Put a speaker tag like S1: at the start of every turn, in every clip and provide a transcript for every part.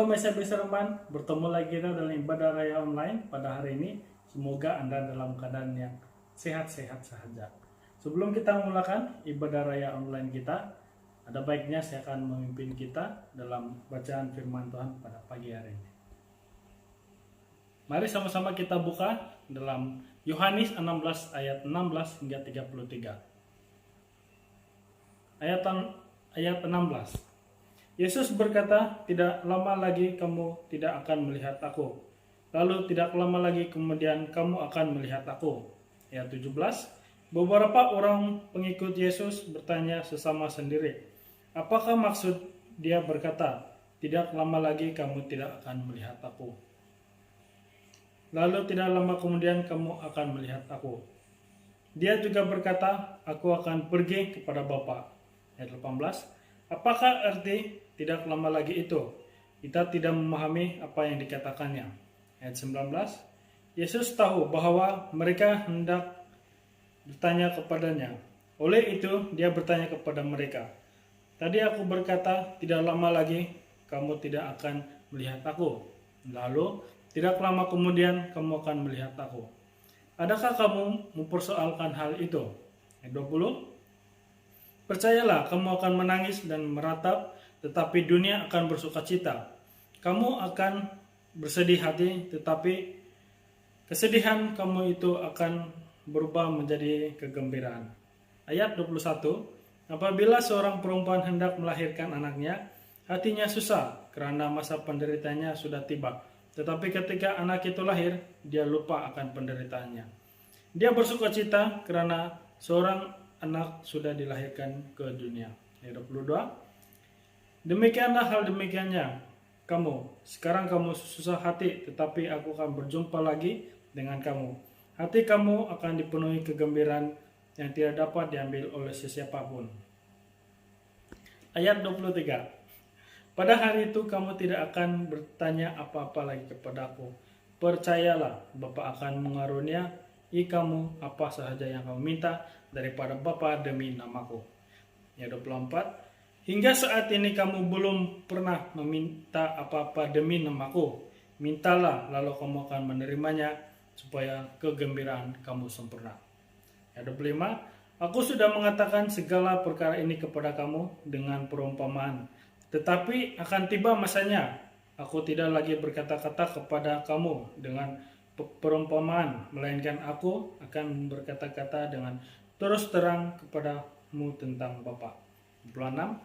S1: Mesa Seremban, bertemu lagi kita dalam ibadah raya online pada hari ini. Semoga Anda dalam keadaan yang sehat-sehat saja. Sebelum kita memulakan ibadah raya online kita, ada baiknya saya akan memimpin kita dalam bacaan firman Tuhan pada pagi hari ini. Mari sama-sama kita buka dalam Yohanes 16 ayat 16 hingga 33. Ayat 16. Yesus berkata, "Tidak lama lagi kamu tidak akan melihat aku. Lalu tidak lama lagi kemudian kamu akan melihat aku." Ayat 17. Beberapa orang pengikut Yesus bertanya sesama sendiri, apakah maksud dia berkata, "Tidak lama lagi kamu tidak akan melihat aku. Lalu tidak lama kemudian kamu akan melihat aku." Dia juga berkata, "Aku akan pergi kepada Bapa." Ayat 18. Apakah arti tidak lama lagi itu? Kita tidak memahami apa yang dikatakannya. Ayat 19. Yesus tahu bahwa mereka hendak bertanya kepadanya. Oleh itu dia bertanya kepada mereka, "Tadi aku berkata tidak lama lagi kamu tidak akan melihat aku. Lalu tidak lama kemudian kamu akan melihat aku. Adakah kamu mempersoalkan hal itu?" Ayat 20. Percayalah, kamu akan menangis dan meratap, tetapi dunia akan bersuka cita. Kamu akan bersedih hati, tetapi kesedihan kamu itu akan berubah menjadi kegembiraan. Ayat 21. Apabila seorang perempuan hendak melahirkan anaknya, hatinya susah karena masa penderitaannya sudah tiba. Tetapi ketika anak itu lahir, dia lupa akan penderitaannya. Dia bersuka cita karena seorang anak sudah dilahirkan ke dunia. Ayat 22. Demikianlah hal demikiannya kamu. Sekarang kamu susah hati, tetapi aku akan berjumpa lagi dengan kamu. Hati kamu akan dipenuhi kegembiraan yang tidak dapat diambil oleh sesiapapun. Ayat 23. Pada hari itu kamu tidak akan bertanya apa-apa lagi kepadaku. Percayalah, Bapa akan mengaruniai kamu apa sahaja yang kamu minta daripada Bapa demi namaku. Ayat 24. Hingga saat ini kamu belum pernah meminta apa-apa demi namaku. Mintalah, lalu kamu akan menerimanya, supaya kegembiraan kamu sempurna. Ayat 25. Aku sudah mengatakan segala perkara ini kepada kamu dengan perumpamaan. Tetapi akan tiba masanya, aku tidak lagi berkata-kata kepada kamu dengan perumpamaan, melainkan aku akan berkata-kata dengan terus terang kepadamu tentang Bapa. 26.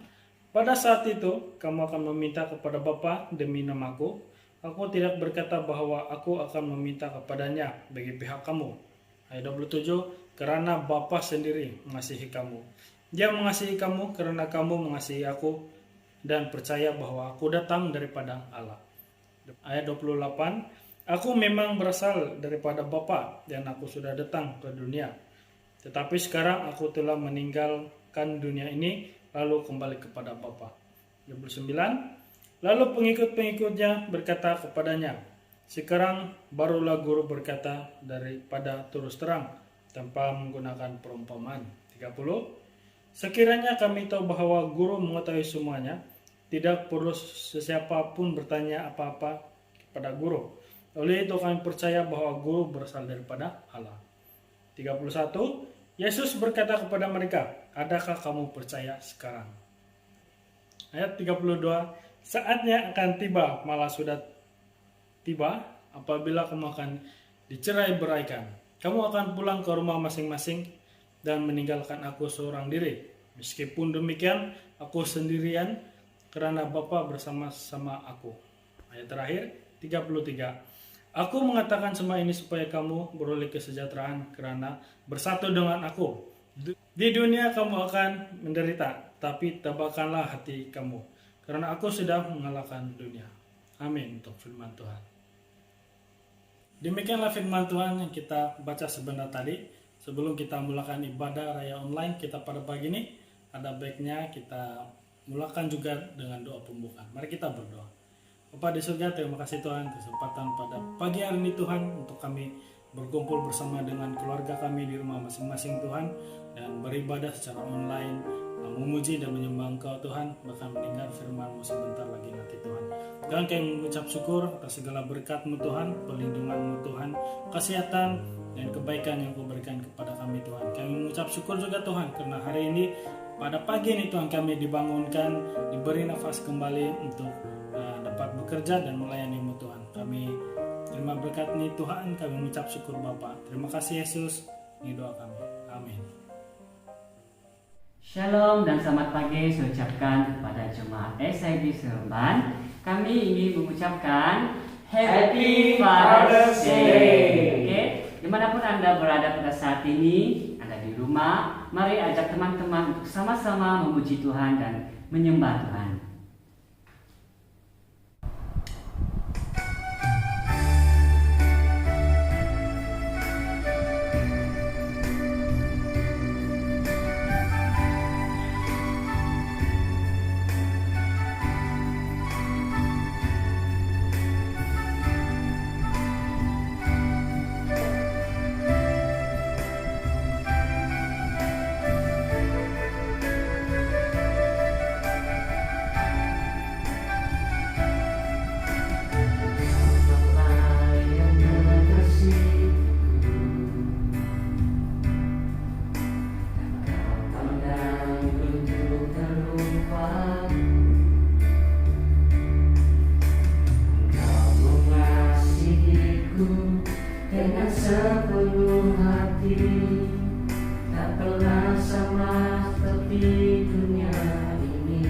S1: Pada saat itu kamu akan meminta kepada Bapa demi namaku. Aku tidak berkata bahwa aku akan meminta kepadanya bagi pihak kamu. Ayat 27. Karena Bapa sendiri mengasihi kamu. Dia mengasihi kamu karena kamu mengasihi aku dan percaya bahwa aku datang daripada Allah. Ayat 28. Aku memang berasal daripada Bapa dan aku sudah datang ke dunia. Tetapi sekarang aku telah meninggalkan dunia ini lalu kembali kepada Bapa. 29. Lalu pengikut-pengikutnya berkata kepadanya, "Sekarang barulah guru berkata daripada terus terang tanpa menggunakan perumpamaan." 30. Sekiranya kami tahu bahwa guru mengetahui semuanya, tidak perlu sesiapa pun bertanya apa-apa kepada guru. Oleh itu kami percaya bahwa guru berasal daripada Allah. 31. Yesus berkata kepada mereka, "Adakah kamu percaya sekarang?" Ayat 32. Saatnya akan tiba, malah sudah tiba, apabila kamu akan dicerai beraikan. Kamu akan pulang ke rumah masing-masing dan meninggalkan aku seorang diri. Meskipun demikian, aku sendirian karena Bapa bersama-sama aku. Ayat terakhir 33. Aku mengatakan semua ini supaya kamu beroleh kesejahteraan karena bersatu dengan aku. Di dunia kamu akan menderita, tapi tabahkanlah hati kamu, karena aku sudah mengalahkan dunia. Amin. Untuk firman Tuhan. Demikianlah firman Tuhan yang kita baca sebentar tadi. Sebelum kita mulakan ibadah raya online kita pada pagi ini, ada baiknya kita mulakan juga dengan doa pembukaan. Mari kita berdoa. Bapa di surga, terima kasih Tuhan kesempatan pada pagi hari ini Tuhan untuk kami berkumpul bersama dengan keluarga kami di rumah masing-masing Tuhan dan beribadah secara online memuji dan menyembah Engkau Tuhan, bahkan mendengar firman-Mu sebentar lagi nanti Tuhan. Tuhan, kami mengucap syukur atas segala berkat-Mu Tuhan, perlindungan-Mu Tuhan, kesehatan dan kebaikan yang Kau berikan kepada kami Tuhan. Kami mengucap syukur juga Tuhan karena hari ini pada pagi ini Tuhan kami dibangunkan, diberi nafas kembali untuk dapat bekerja dan melayani-Mu Tuhan. Kami terima berkat ini Tuhan, kami mengucap syukur Bapa. Terima kasih Yesus, ini doa kami. Amin.
S2: Shalom dan selamat pagi saya ucapkan kepada jemaat SIB Seremban. Kami ingin mengucapkan Happy Father's Day. Oke, dimanapun Anda berada pada saat ini, Anda di rumah, mari ajak teman-teman untuk sama-sama memuji Tuhan dan menyembah Tuhan.
S3: Sepenuh hati, tak pernah sama seperti dunia ini.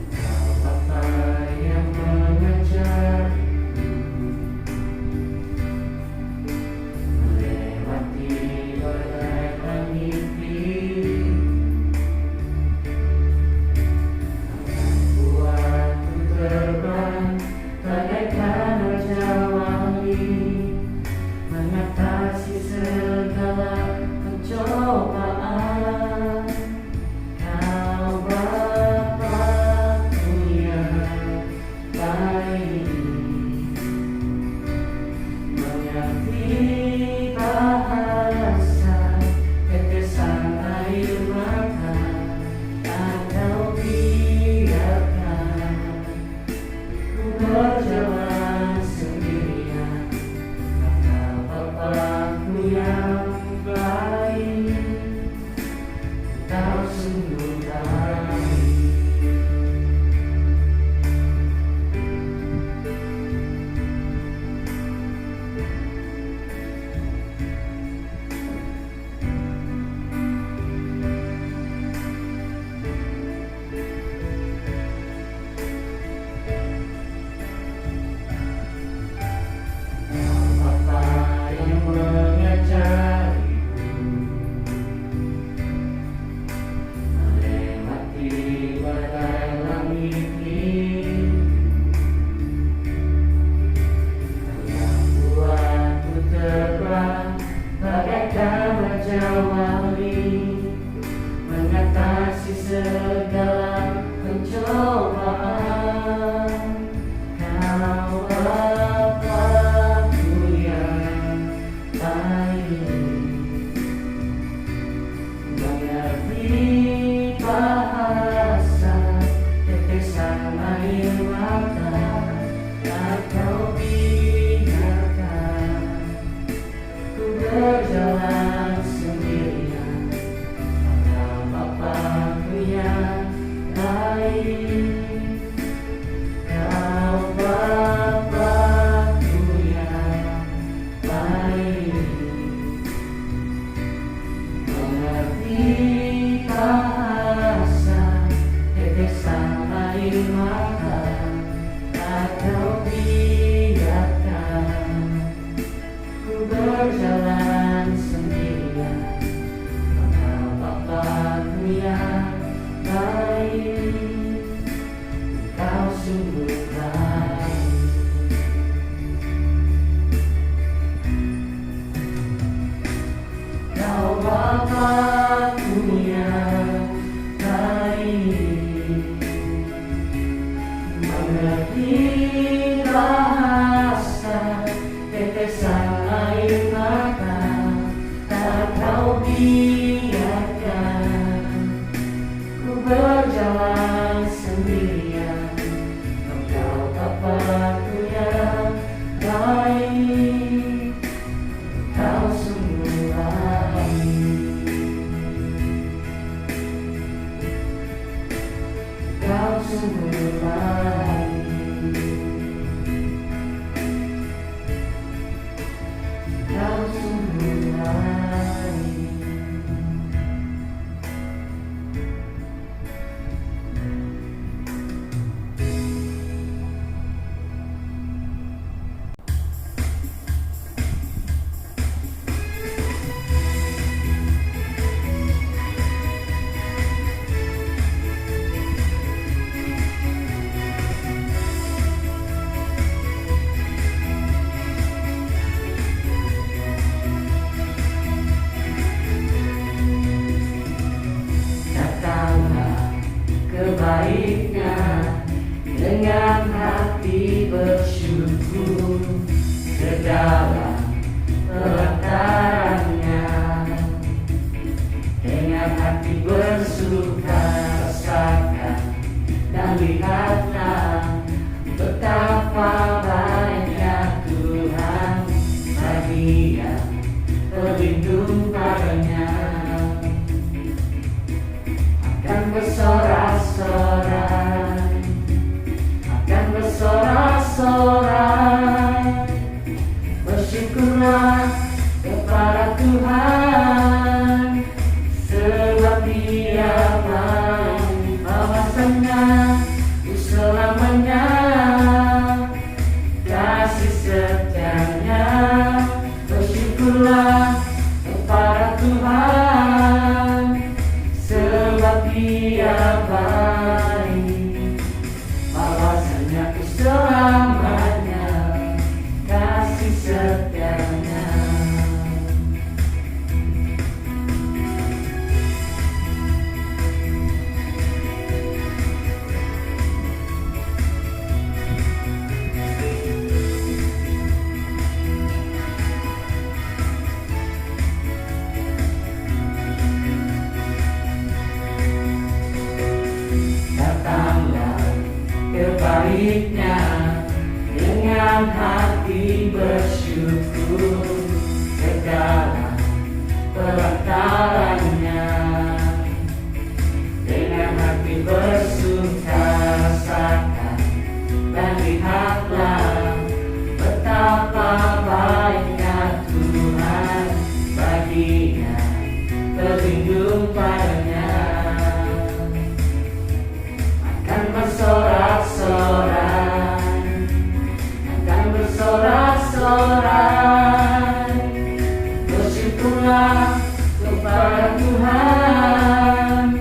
S3: Engkau Bapa yang mengajarku melewati berbagai mimpi. Terbang bagaikan raja wali, mengatasi segala pencobaan. Kau Bapa-Ku yang baik, mengerti bahasa tetesan air mata, atau biarkan berjalan sendirian. Engkau Bapa-Ku yang baik, Engkau sungguh baik. Mengatasi segala pencobaan. Kau Bapa-Ku yang baik, mengerti bahasa tetesan air mata, atau biarkan ku berjalan sendirian. Engkau Bapa-Ku yang baik, Kau Bapa-Ku yang baik, mengerti bahasa tetesan air mata, atau biarkan ku berjalan sendirian. Engkau Bapa-Ku yang baik, Engkau sungguh baik. Kau Bapa-Ku yang baik, mengerti bahasa tetesan air berjalan sendirian, Engkau Bapa-Ku yang baik, Engkau sungguh baik, Engkau sungguh baik, Engkau sungguh baik. Baiknya dengan hati bersyukur ke dalam pelatarannya, dengan hati bersuka rasakan dan lihatlah betapa baiknya Tuhan bagi yang berlindung padanya. Akan bersorak-sorai, akan bersorak-sorai, bersyukurlah kepada Tuhan, sebab Dia baik, bahwasanya selamanya kasih setianya. Bersyukurlah kepada Tuhan, sebab Dia baik, bahwasanya selamanya kasih setianya. Datanglah kebaiknya dengan hati bersyukur ke dalam pelatarannya, dengan hati bersuka rasakan dan lihatlah betapa baiknya Tuhan baginya berlindung padanya. Akan bersorak-sorai, akan bersorak-sorai, bersyukurlah kepada Tuhan,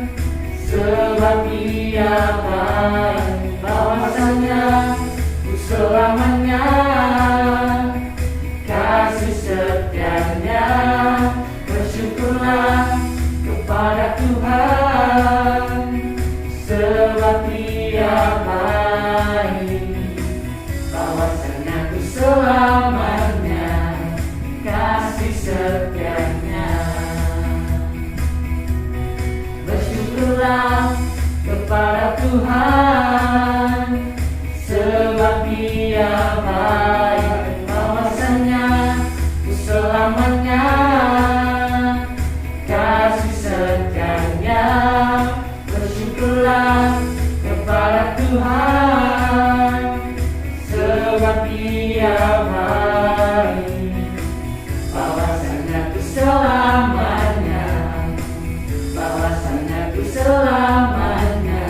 S3: sebab Dia baik, bahwasanya selamanya kasih setianya. Bersyukurlah kepada Tuhan, sebab Dia baik, bahwasanya selamanya kasih setianya. Bersyukurlah kepada Tuhan, sebab Dia baik, bahwasanya selamanya kasih setianya. Bersyukurlah kepada Tuhan, sebab Dia baik, bahwasanya selamanya, bahwasanya selamanya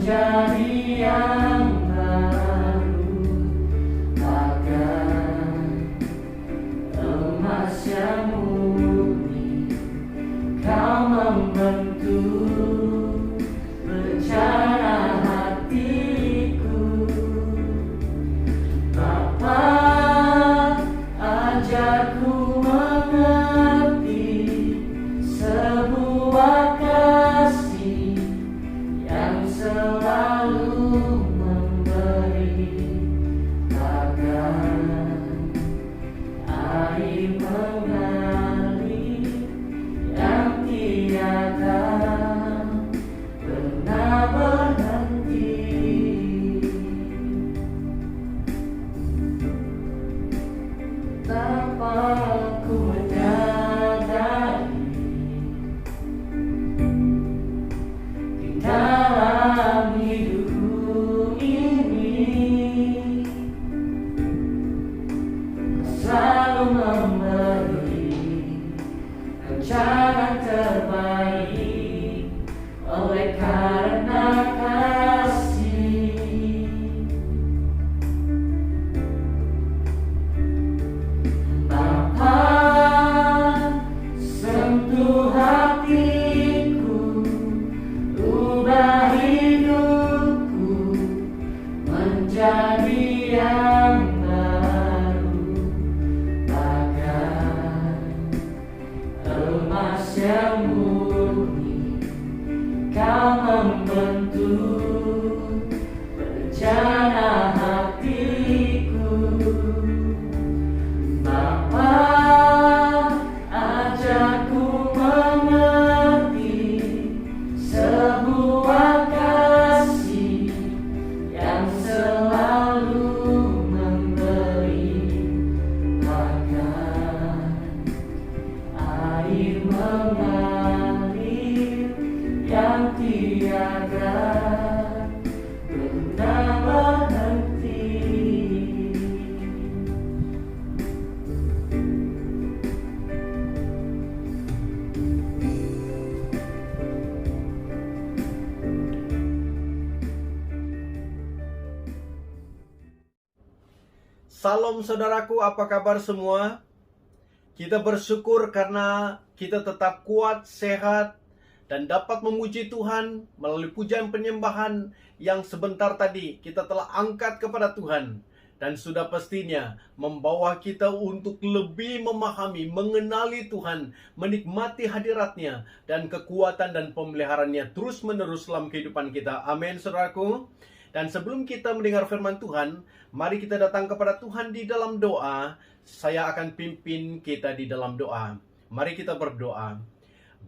S3: menjadi yang baru, bagai emas yang murni. Kau membentuk rencana hatiku, Bapa, ajarku mengerti sebuah kasih yang selalu memberi, bagai air mengalir yang tiada pernah berhenti. Tanpa ku menyadari, di dalam hidupku ini Kau selalu memberi rencana terbaik oleh karena kasih. Bapa, sentuh hatiku, ubah hidupku menjadi yang baru, bagai emas yang murni. Kau membentuk rencana hatiku, Bapa, ajarku mengerti sebuah kasih yang selalu memberi, bagai air mengalir yang tiada pernah berhenti.
S4: Salam saudaraku, apa kabar semua? Kita bersyukur karena kita tetap kuat, sehat, dan dapat memuji Tuhan melalui pujian penyembahan yang sebentar tadi kita telah angkat kepada Tuhan. Dan sudah pastinya membawa kita untuk lebih memahami, mengenali Tuhan, menikmati hadiratnya, dan kekuatan dan pemeliharaannya terus-menerus dalam kehidupan kita. Amin, saudaraku. Dan sebelum kita mendengar firman Tuhan, mari kita datang kepada Tuhan di dalam doa. Saya akan pimpin kita di dalam doa. Mari kita berdoa.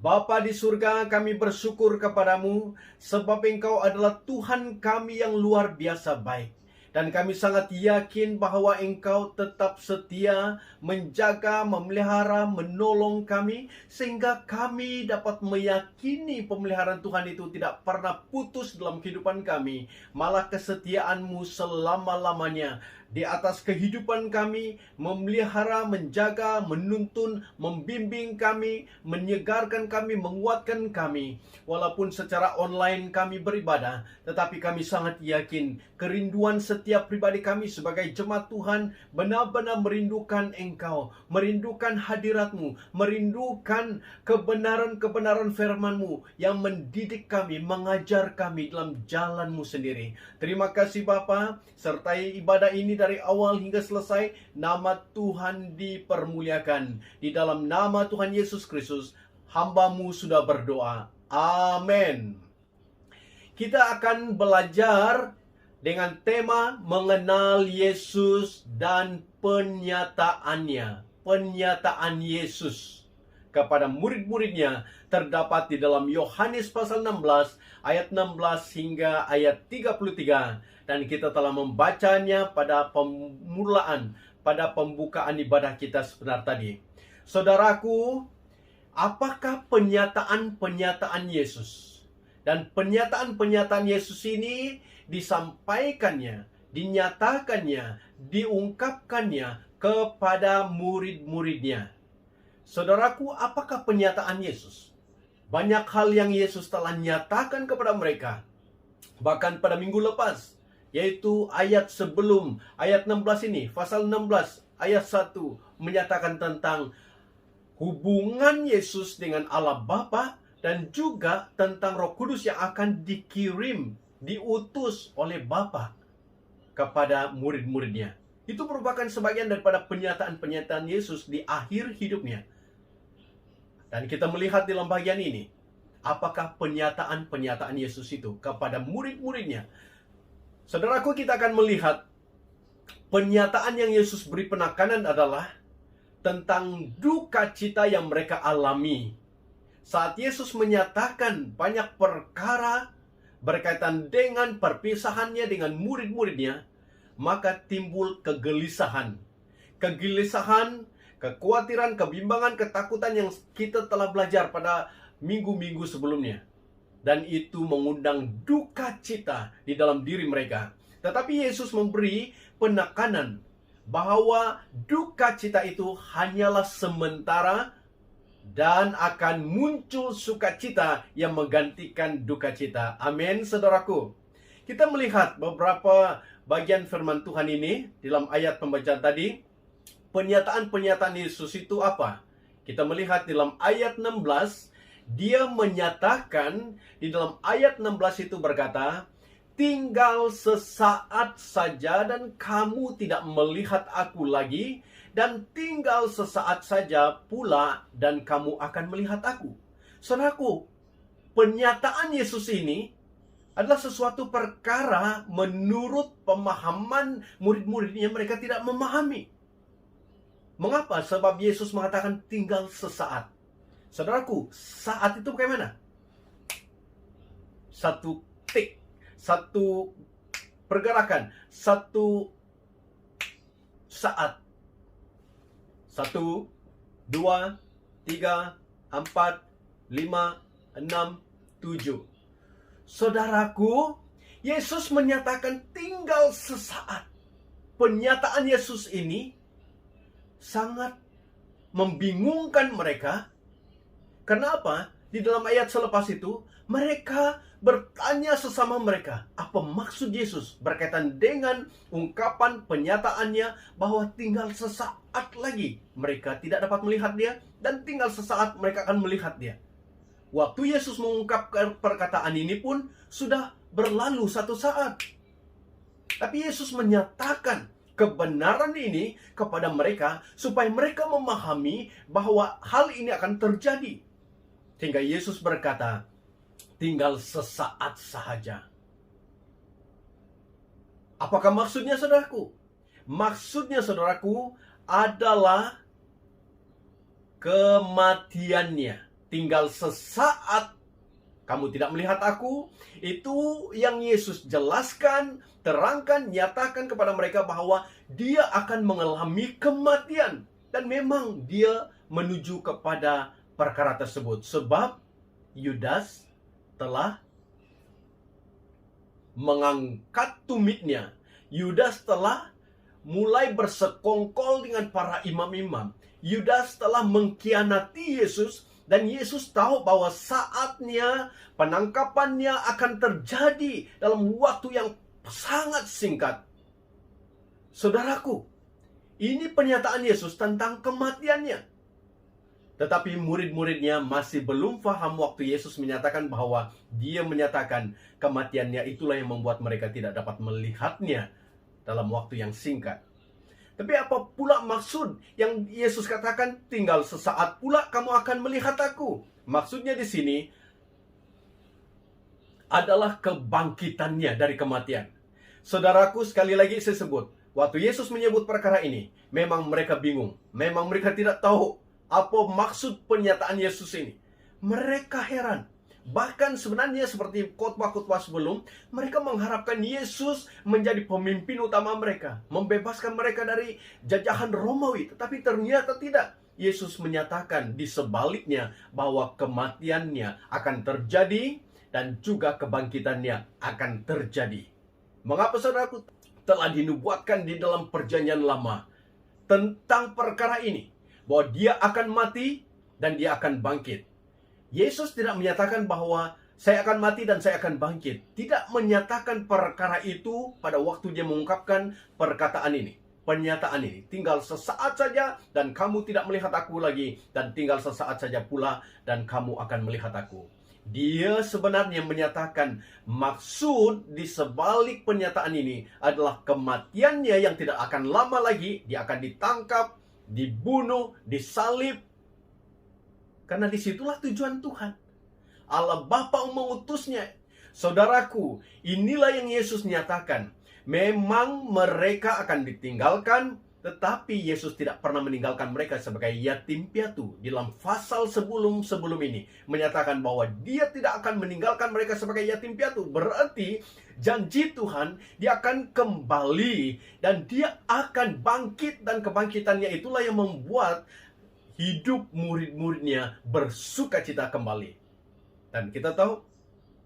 S4: Bapa di surga, kami bersyukur kepadamu, sebab Engkau adalah Tuhan kami yang luar biasa baik. Dan kami sangat yakin bahwa Engkau tetap setia, menjaga, memelihara, menolong kami, sehingga kami dapat meyakini pemeliharaan Tuhan itu tidak pernah putus dalam kehidupan kami. Malah kesetiaan-Mu selama-lamanya di atas kehidupan kami, memelihara, menjaga, menuntun, membimbing kami, menyegarkan kami, menguatkan kami. Walaupun secara online kami beribadah, tetapi kami sangat yakin kerinduan setiap pribadi kami sebagai jemaat Tuhan benar-benar merindukan Engkau, merindukan hadirat-Mu, merindukan kebenaran-kebenaran firman-Mu yang mendidik kami, mengajar kami dalam jalan-Mu sendiri. Terima kasih Bapa, sertai ibadah ini dari awal hingga selesai. Nama Tuhan dipermuliakan. Di dalam nama Tuhan Yesus Kristus, hamba-Mu sudah berdoa. Amin. Kita akan belajar dengan tema mengenal Yesus dan penyataannya. Penyataan Yesus kepada murid-muridnya terdapat di dalam Yohanes pasal 16 ayat 16 hingga ayat 33. Dan kita telah membacanya pada permulaan, pada pembukaan ibadah kita sebentar tadi. Saudaraku, apakah penyataan-penyataan Yesus? Dan penyataan-penyataan Yesus ini disampaikannya, dinyatakannya, diungkapkannya kepada murid-muridnya. Saudaraku, apakah penyataan Yesus? Banyak hal yang Yesus telah nyatakan kepada mereka. Bahkan pada minggu lepas, yaitu ayat sebelum ayat 16 ini, pasal 16 ayat 1 menyatakan tentang hubungan Yesus dengan Allah Bapa dan juga tentang Roh Kudus yang akan dikirim, diutus oleh Bapa kepada murid-muridnya. Itu merupakan sebagian daripada penyataan-penyataan Yesus di akhir hidupnya. Dan kita melihat dalam bagian ini, apakah penyataan-penyataan Yesus itu kepada murid-muridnya. Saudaraku, kita akan melihat penyataan yang Yesus beri penekanan adalah tentang duka cita yang mereka alami. Saat Yesus menyatakan banyak perkara berkaitan dengan perpisahannya dengan murid-muridnya, maka timbul kegelisahan. Kegelisahan, kekhawatiran, kebimbangan, ketakutan yang kita telah belajar pada minggu-minggu sebelumnya. Dan itu mengundang duka cita di dalam diri mereka. Tetapi Yesus memberi penekanan bahwa duka cita itu hanyalah sementara dan akan muncul sukacita yang menggantikan duka cita. Amin, saudaraku. Kita melihat beberapa bagian firman Tuhan ini dalam ayat pembacaan tadi. Penyataan-penyataan Yesus itu apa? Kita melihat dalam ayat 16, dia menyatakan di dalam ayat 16 itu berkata, tinggal sesaat saja dan kamu tidak melihat aku lagi, dan tinggal sesaat saja pula dan kamu akan melihat aku. Saudaraku, penyataan Yesus ini adalah sesuatu perkara menurut pemahaman murid-muridnya, mereka tidak memahami. Mengapa? Sebab Yesus mengatakan tinggal sesaat. Saudaraku, saat itu bagaimana? Satu tik, satu pergerakan, satu saat. 1, 2, 3, 4, 5, 6, 7. Saudaraku, Yesus menyatakan tinggal sesaat. Pernyataan Yesus ini sangat membingungkan mereka. Kenapa? Di dalam ayat selepas itu, mereka bertanya sesama mereka, apa maksud Yesus berkaitan dengan ungkapan penyataannya bahwa tinggal sesaat lagi mereka tidak dapat melihat dia, dan tinggal sesaat mereka akan melihat dia. Waktu Yesus mengungkapkan perkataan ini pun sudah berlalu satu saat. Tapi Yesus menyatakan kebenaran ini kepada mereka supaya mereka memahami bahwa hal ini akan terjadi. Sehingga Yesus berkata, tinggal sesaat sahaja. Apakah maksudnya, saudaraku? Maksudnya, saudaraku, adalah kematiannya. Tinggal sesaat kamu tidak melihat aku. Itu yang Yesus jelaskan, terangkan, nyatakan kepada mereka bahwa dia akan mengalami kematian. Dan memang dia menuju kepada perkara tersebut. Sebab Yudas telah mengangkat tumitnya. Yudas telah mulai bersekongkol dengan para imam-imam. Yudas telah mengkhianati Yesus. Dan Yesus tahu bahwa saatnya penangkapannya akan terjadi dalam waktu yang sangat singkat. Saudaraku, ini pernyataan Yesus tentang kematiannya. Tetapi murid-muridnya masih belum paham waktu Yesus menyatakan bahwa dia menyatakan kematiannya itulah yang membuat mereka tidak dapat melihatnya dalam waktu yang singkat. Tapi apa pula maksud yang Yesus katakan tinggal sesaat pula kamu akan melihat aku? Maksudnya di sini adalah kebangkitannya dari kematian. Saudaraku, sekali lagi saya sebut, waktu Yesus menyebut perkara ini, memang mereka bingung. Memang mereka tidak tahu apa maksud pernyataan Yesus ini. Mereka heran. Bahkan sebenarnya seperti khotbah-khotbah sebelum, mereka mengharapkan Yesus menjadi pemimpin utama mereka, membebaskan mereka dari jajahan Romawi. Tetapi ternyata tidak. Yesus menyatakan di sebaliknya bahwa kematiannya akan terjadi dan juga kebangkitannya akan terjadi. Mengapa, saudaraku? Telah dinubuatkan di dalam perjanjian lama tentang perkara ini, bahwa dia akan mati dan dia akan bangkit. Yesus tidak menyatakan bahwa saya akan mati dan saya akan bangkit. Tidak menyatakan perkara itu pada waktu dia mengungkapkan perkataan ini. Pernyataan ini, tinggal sesaat saja dan kamu tidak melihat aku lagi, dan tinggal sesaat saja pula dan kamu akan melihat aku. Dia sebenarnya menyatakan maksud di sebalik pernyataan ini adalah kematiannya yang tidak akan lama lagi. Dia akan ditangkap, dibunuh, disalib. Karena disitulah tujuan Tuhan. Allah Bapa mengutusnya. Saudaraku, inilah yang Yesus nyatakan. Memang mereka akan ditinggalkan, tetapi Yesus tidak pernah meninggalkan mereka sebagai yatim piatu. Di dalam pasal sebelum ini menyatakan bahwa dia tidak akan meninggalkan mereka sebagai yatim piatu. Berarti janji Tuhan, dia akan kembali dan dia akan bangkit, dan kebangkitannya itulah yang membuat hidup murid-muridnya bersukacita kembali. Dan kita tahu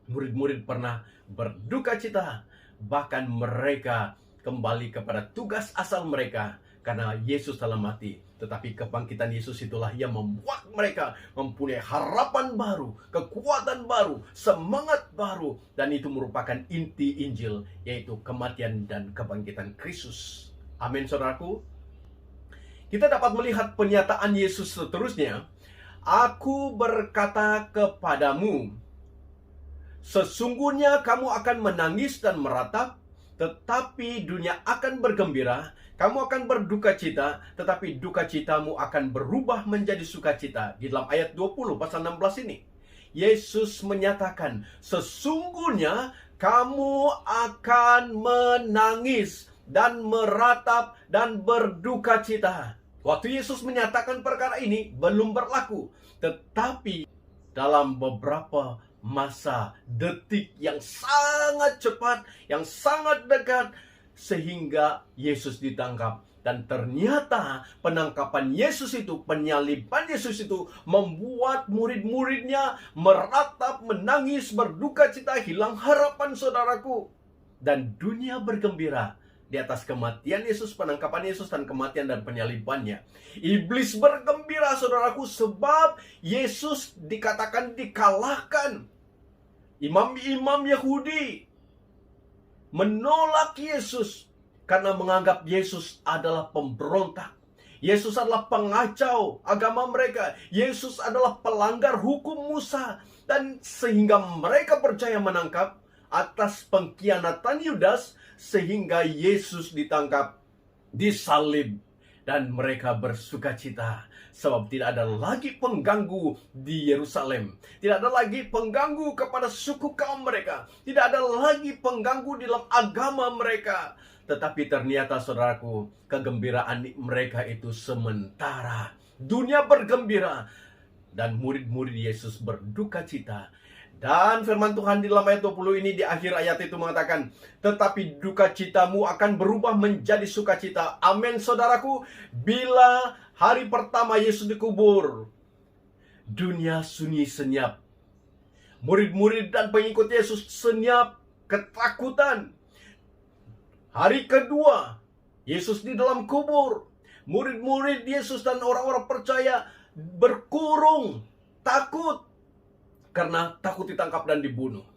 S4: murid-murid pernah berduka cita, bahkan mereka kembali kepada tugas asal mereka karena Yesus telah mati. Tetapi kebangkitan Yesus itulah yang membuat mereka mempunyai harapan baru, kekuatan baru, semangat baru. Dan itu merupakan inti Injil, yaitu kematian dan kebangkitan Kristus. Amin, saudaraku. Kita dapat melihat pernyataan Yesus seterusnya. Aku berkata kepadamu, sesungguhnya kamu akan menangis dan meratap, tetapi dunia akan bergembira. Kamu akan berduka cita, tetapi duka citamu akan berubah menjadi sukacita. Di dalam ayat 20 pasal 16 ini, Yesus menyatakan, sesungguhnya kamu akan menangis dan meratap dan berduka cita. Waktu Yesus menyatakan perkara ini belum berlaku, tetapi dalam beberapa masa, detik yang sangat cepat, yang sangat dekat, sehingga Yesus ditangkap. Dan ternyata penangkapan Yesus itu, penyaliban Yesus itu membuat murid-muridnya meratap, menangis, berduka cita, hilang harapan, saudaraku. Dan dunia bergembira di atas kematian Yesus, penangkapan Yesus, dan kematian dan penyalibannya. Iblis bergembira, saudaraku, sebab Yesus dikatakan dikalahkan. Imam-imam Yahudi menolak Yesus karena menganggap Yesus adalah pemberontak. Yesus adalah pengacau agama mereka. Yesus adalah pelanggar hukum Musa. Dan sehingga mereka percaya menangkap atas pengkhianatan Yudas, sehingga Yesus ditangkap, disalib, dan mereka bersukacita. Sebab tidak ada lagi pengganggu di Yerusalem. Tidak ada lagi pengganggu kepada suku kaum mereka. Tidak ada lagi pengganggu di dalam agama mereka. Tetapi ternyata, saudaraku, kegembiraan mereka itu sementara. Dunia bergembira dan murid-murid Yesus berduka cita. Dan firman Tuhan di dalam ayat 20 ini, di akhir ayat itu mengatakan, tetapi duka citamu akan berubah menjadi sukacita. Amin, saudaraku. Bila hari pertama Yesus dikubur, dunia sunyi senyap. Murid-murid dan pengikut Yesus senyap, ketakutan. Hari kedua, Yesus di dalam kubur. Murid-murid Yesus dan orang-orang percaya berkurung, takut. Karena takut ditangkap dan dibunuh.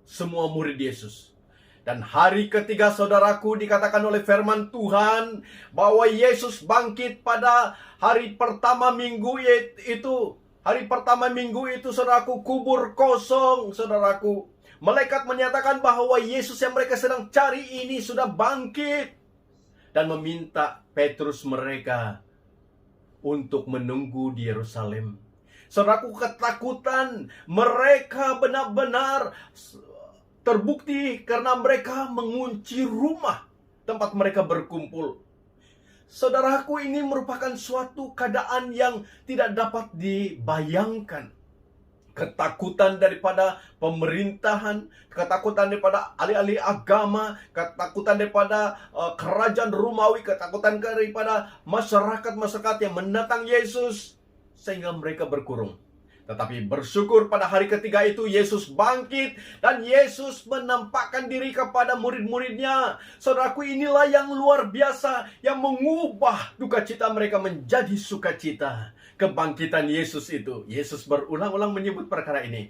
S4: Semua murid Yesus. Dan hari ketiga, saudaraku, dikatakan oleh firman Tuhan bahwa Yesus bangkit pada hari pertama minggu itu. Hari pertama minggu itu, saudaraku, kubur kosong, saudaraku. Malaikat menyatakan bahwa Yesus yang mereka sedang cari ini sudah bangkit. Dan meminta Petrus mereka untuk menunggu di Yerusalem. Saudaraku, ketakutan mereka benar-benar terbukti karena mereka mengunci rumah tempat mereka berkumpul. Saudaraku, ini merupakan suatu keadaan yang tidak dapat dibayangkan. Ketakutan daripada pemerintahan, ketakutan daripada ahli-ahli agama, ketakutan daripada kerajaan Romawi, ketakutan daripada masyarakat-masyarakat yang menentang Yesus, sehingga mereka berkurung. Tetapi bersyukur pada hari ketiga itu Yesus bangkit dan Yesus menampakkan diri kepada murid-muridnya. Saudaraku, inilah yang luar biasa, yang mengubah duka cita mereka menjadi sukacita. Kebangkitan Yesus itu. Yesus berulang-ulang menyebut perkara ini.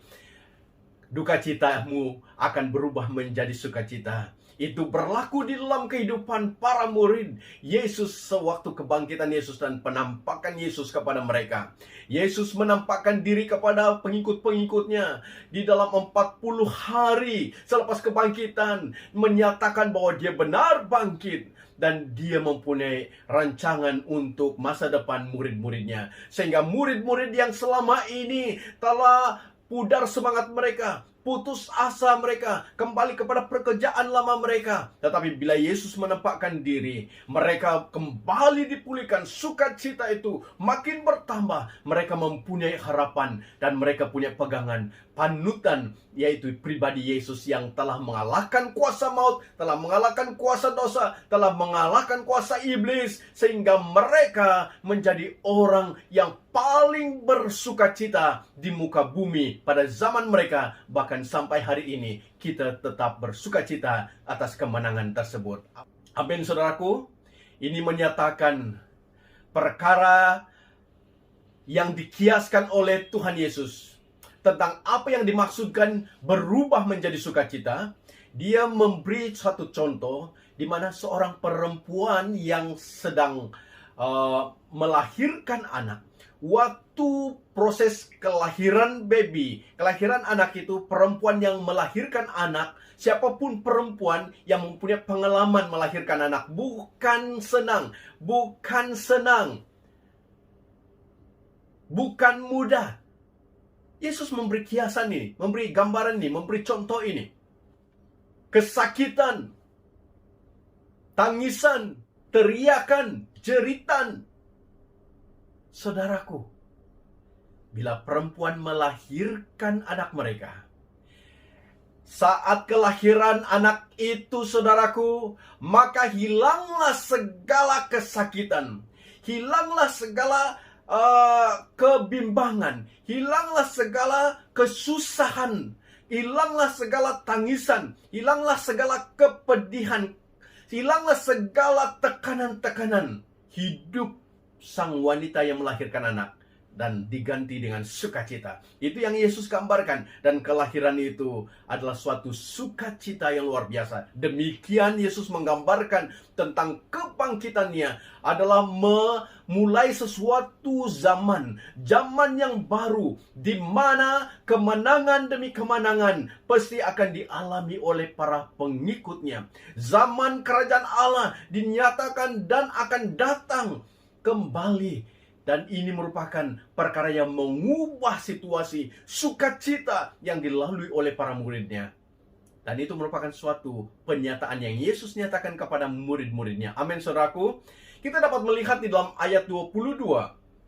S4: dukacitamu akan berubah menjadi sukacita. Itu berlaku di dalam kehidupan para murid Yesus sewaktu kebangkitan Yesus dan penampakan Yesus kepada mereka. Yesus menampakkan diri kepada pengikut-pengikutnya di dalam 40 hari selepas kebangkitan, menyatakan bahwa dia benar bangkit dan dia mempunyai rancangan untuk masa depan murid-muridnya. Sehingga murid-murid yang selama ini telah pudar semangat mereka, putus asa mereka, kembali kepada pekerjaan lama mereka. Tetapi bila Yesus menampakkan diri, mereka kembali dipulihkan. Sukacita itu makin bertambah. Mereka mempunyai harapan dan mereka punya pegangan, panutan, yaitu pribadi Yesus yang telah mengalahkan kuasa maut, telah mengalahkan kuasa dosa, telah mengalahkan kuasa iblis, sehingga mereka menjadi orang yang paling bersukacita di muka bumi pada zaman mereka. Bahkan sampai hari ini kita tetap bersukacita atas kemenangan tersebut. Amin, saudaraku. Ini menyatakan perkara yang dikiaskan oleh Tuhan Yesus tentang apa yang dimaksudkan berubah menjadi sukacita. Dia memberi satu contoh di mana seorang perempuan yang sedang melahirkan anak. Waktu proses kelahiran baby, kelahiran anak itu, perempuan yang melahirkan anak, siapapun perempuan yang mempunyai pengalaman melahirkan anak, bukan senang, bukan mudah. Yesus memberi kiasan ini, memberi gambaran ini, memberi contoh ini. Kesakitan, tangisan, teriakan, jeritan. Saudaraku, bila perempuan melahirkan anak mereka, saat kelahiran anak itu, saudaraku, maka hilanglah segala kesakitan, hilanglah segala kebimbangan, hilanglah segala kesusahan, hilanglah segala tangisan, hilanglah segala kepedihan, hilanglah segala tekanan-tekanan. Hidup sang wanita yang melahirkan anak dan diganti dengan sukacita. Itu yang Yesus gambarkan, dan kelahiran itu adalah suatu sukacita yang luar biasa. Demikian Yesus menggambarkan tentang kebangkitannya adalah memulai sesuatu zaman yang baru, di mana kemenangan demi kemenangan pasti akan dialami oleh para pengikutnya. Zaman kerajaan Allah dinyatakan dan akan datang kembali, dan ini merupakan perkara yang mengubah situasi sukacita yang dilalui oleh para muridnya. Dan itu merupakan suatu penyataan yang Yesus nyatakan kepada murid-muridnya. Amin, saudaraku. Kita dapat melihat di dalam ayat 22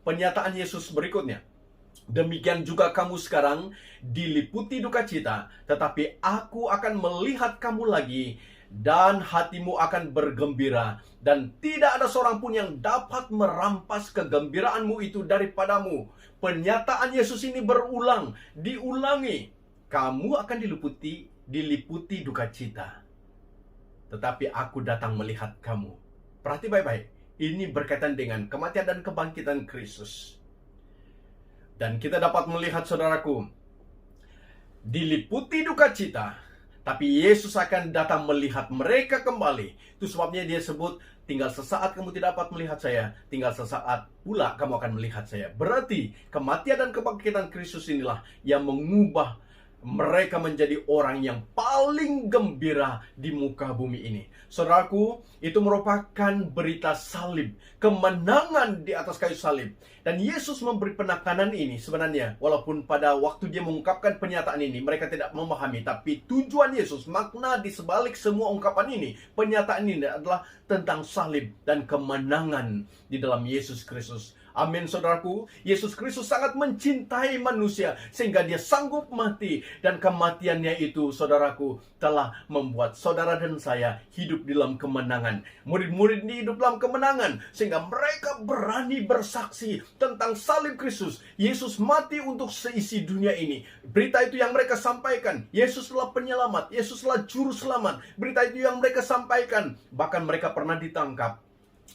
S4: pernyataan Yesus berikutnya. Demikian juga kamu sekarang diliputi duka cita, tetapi aku akan melihat kamu lagi, dan hatimu akan bergembira, dan tidak ada seorang pun yang dapat merampas kegembiraanmu itu daripadamu. Pernyataan Yesus ini diulangi. Kamu akan diliputi duka cita, tetapi aku datang melihat kamu. Perhati baik-baik, ini berkaitan dengan kematian dan kebangkitan Kristus. Dan kita dapat melihat, saudaraku, diliputi duka cita, tapi Yesus akan datang melihat mereka kembali. Itu sebabnya dia sebut, tinggal sesaat kamu tidak dapat melihat saya, tinggal sesaat pula kamu akan melihat saya. Berarti kematian dan kebangkitan Kristus inilah yang mengubah mereka menjadi orang yang paling gembira di muka bumi ini. Saudaraku, itu merupakan berita salib, kemenangan di atas kayu salib. Dan Yesus memberi penekanan ini sebenarnya, walaupun pada waktu dia mengungkapkan pernyataan ini, mereka tidak memahami. Tapi tujuan Yesus, makna di sebalik semua ungkapan ini, pernyataan ini adalah tentang salib dan kemenangan di dalam Yesus Kristus. Amin, saudaraku. Yesus Kristus sangat mencintai manusia sehingga dia sanggup mati, dan kematiannya itu, saudaraku, telah membuat saudara dan saya hidup dalam kemenangan. Murid-murid ini hidup dalam kemenangan sehingga mereka berani bersaksi tentang salib Kristus. Yesus mati untuk seisi dunia ini. Berita itu yang mereka sampaikan. Yesus adalah penyelamat, Yesus adalah juru selamat. Berita itu yang mereka sampaikan. Bahkan mereka pernah ditangkap,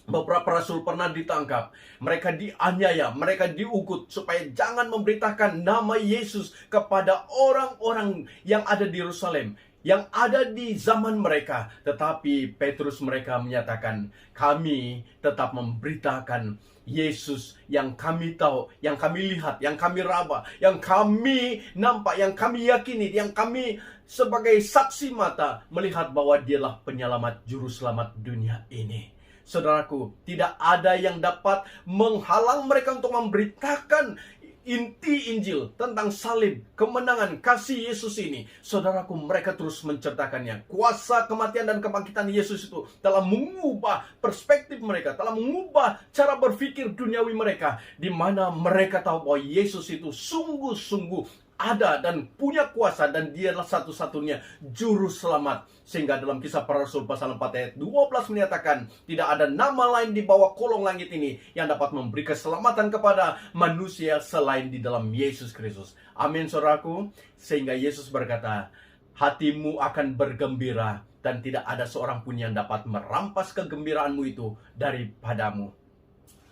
S4: Beberapa rasul pernah ditangkap, mereka dianiaya, mereka diukut supaya jangan memberitakan nama Yesus kepada orang-orang yang ada di Yerusalem, yang ada di zaman mereka. Tetapi Petrus mereka menyatakan, kami tetap memberitakan Yesus yang kami tahu, yang kami lihat, yang kami raba, yang kami nampak, yang kami yakini, yang kami sebagai saksi mata melihat bahwa dialah penyelamat, juru selamat dunia ini. Saudaraku, tidak ada yang dapat menghalang mereka untuk memberitakan inti Injil tentang salib, kemenangan, kasih Yesus ini. Saudaraku, mereka terus menceritakannya. Kuasa kematian dan kebangkitan Yesus itu telah mengubah perspektif mereka, telah mengubah cara berpikir duniawi mereka, di mana mereka tahu bahwa Yesus itu sungguh-sungguh ada dan punya kuasa, dan dia adalah satu-satunya juru selamat. Sehingga dalam Kisah Para Rasul pasal 4 ayat 12 menyatakan, tidak ada nama lain di bawah kolong langit ini yang dapat memberi keselamatan kepada manusia selain di dalam Yesus Kristus. Amin, saudaraku. Sehingga Yesus berkata, hatimu akan bergembira, dan tidak ada seorang pun yang dapat merampas kegembiraanmu itu daripadamu.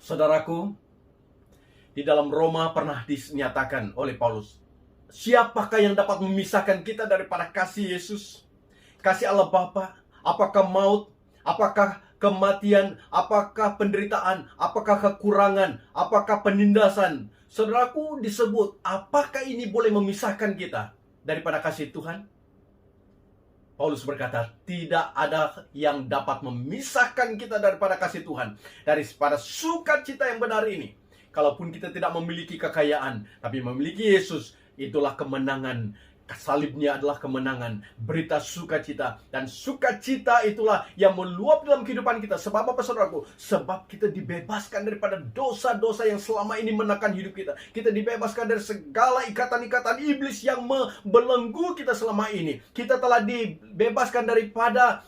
S4: Saudaraku, di dalam Roma pernah dinyatakan oleh Paulus, siapakah yang dapat memisahkan kita daripada kasih Yesus? Kasih Allah Bapa? Apakah maut? Apakah kematian? Apakah penderitaan? Apakah kekurangan? Apakah penindasan? Saudaraku, disebut, apakah ini boleh memisahkan kita daripada kasih Tuhan? Paulus berkata, tidak ada yang dapat memisahkan kita daripada kasih Tuhan, daripada sukacita yang benar ini. Kalaupun kita tidak memiliki kekayaan, tapi memiliki Yesus, itulah kemenangan. Salibnya adalah kemenangan, berita sukacita. Dan sukacita itulah yang meluap dalam kehidupan kita. Sebab apa, saudaraku? Sebab kita dibebaskan daripada dosa-dosa yang selama ini menekan hidup kita. Kita dibebaskan dari segala ikatan-ikatan iblis yang membelenggu kita selama ini. Kita telah dibebaskan daripada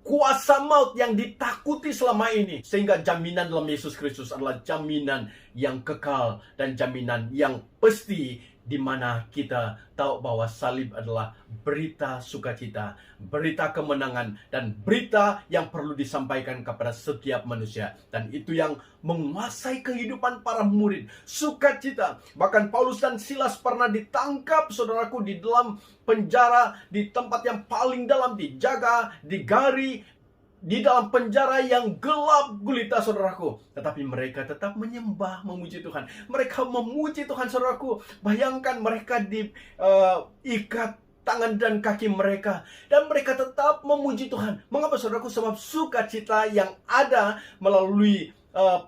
S4: kuasa maut yang ditakuti selama ini. Sehingga jaminan dalam Yesus Kristus adalah jaminan yang kekal dan jaminan yang pasti, di mana kita tahu bahwa salib adalah berita sukacita, berita kemenangan, dan berita yang perlu disampaikan kepada setiap manusia. Dan itu yang menguasai kehidupan para murid, sukacita. Bahkan Paulus dan Silas pernah ditangkap, saudaraku, di dalam penjara, di tempat yang paling dalam, dijaga, digari, di dalam penjara yang gelap gulita, saudaraku. Tetapi mereka tetap menyembah, memuji Tuhan. Mereka memuji Tuhan, saudaraku. Bayangkan mereka diikat tangan dan kaki mereka, dan mereka tetap memuji Tuhan. Mengapa, saudaraku? Sebab sukacita yang ada melalui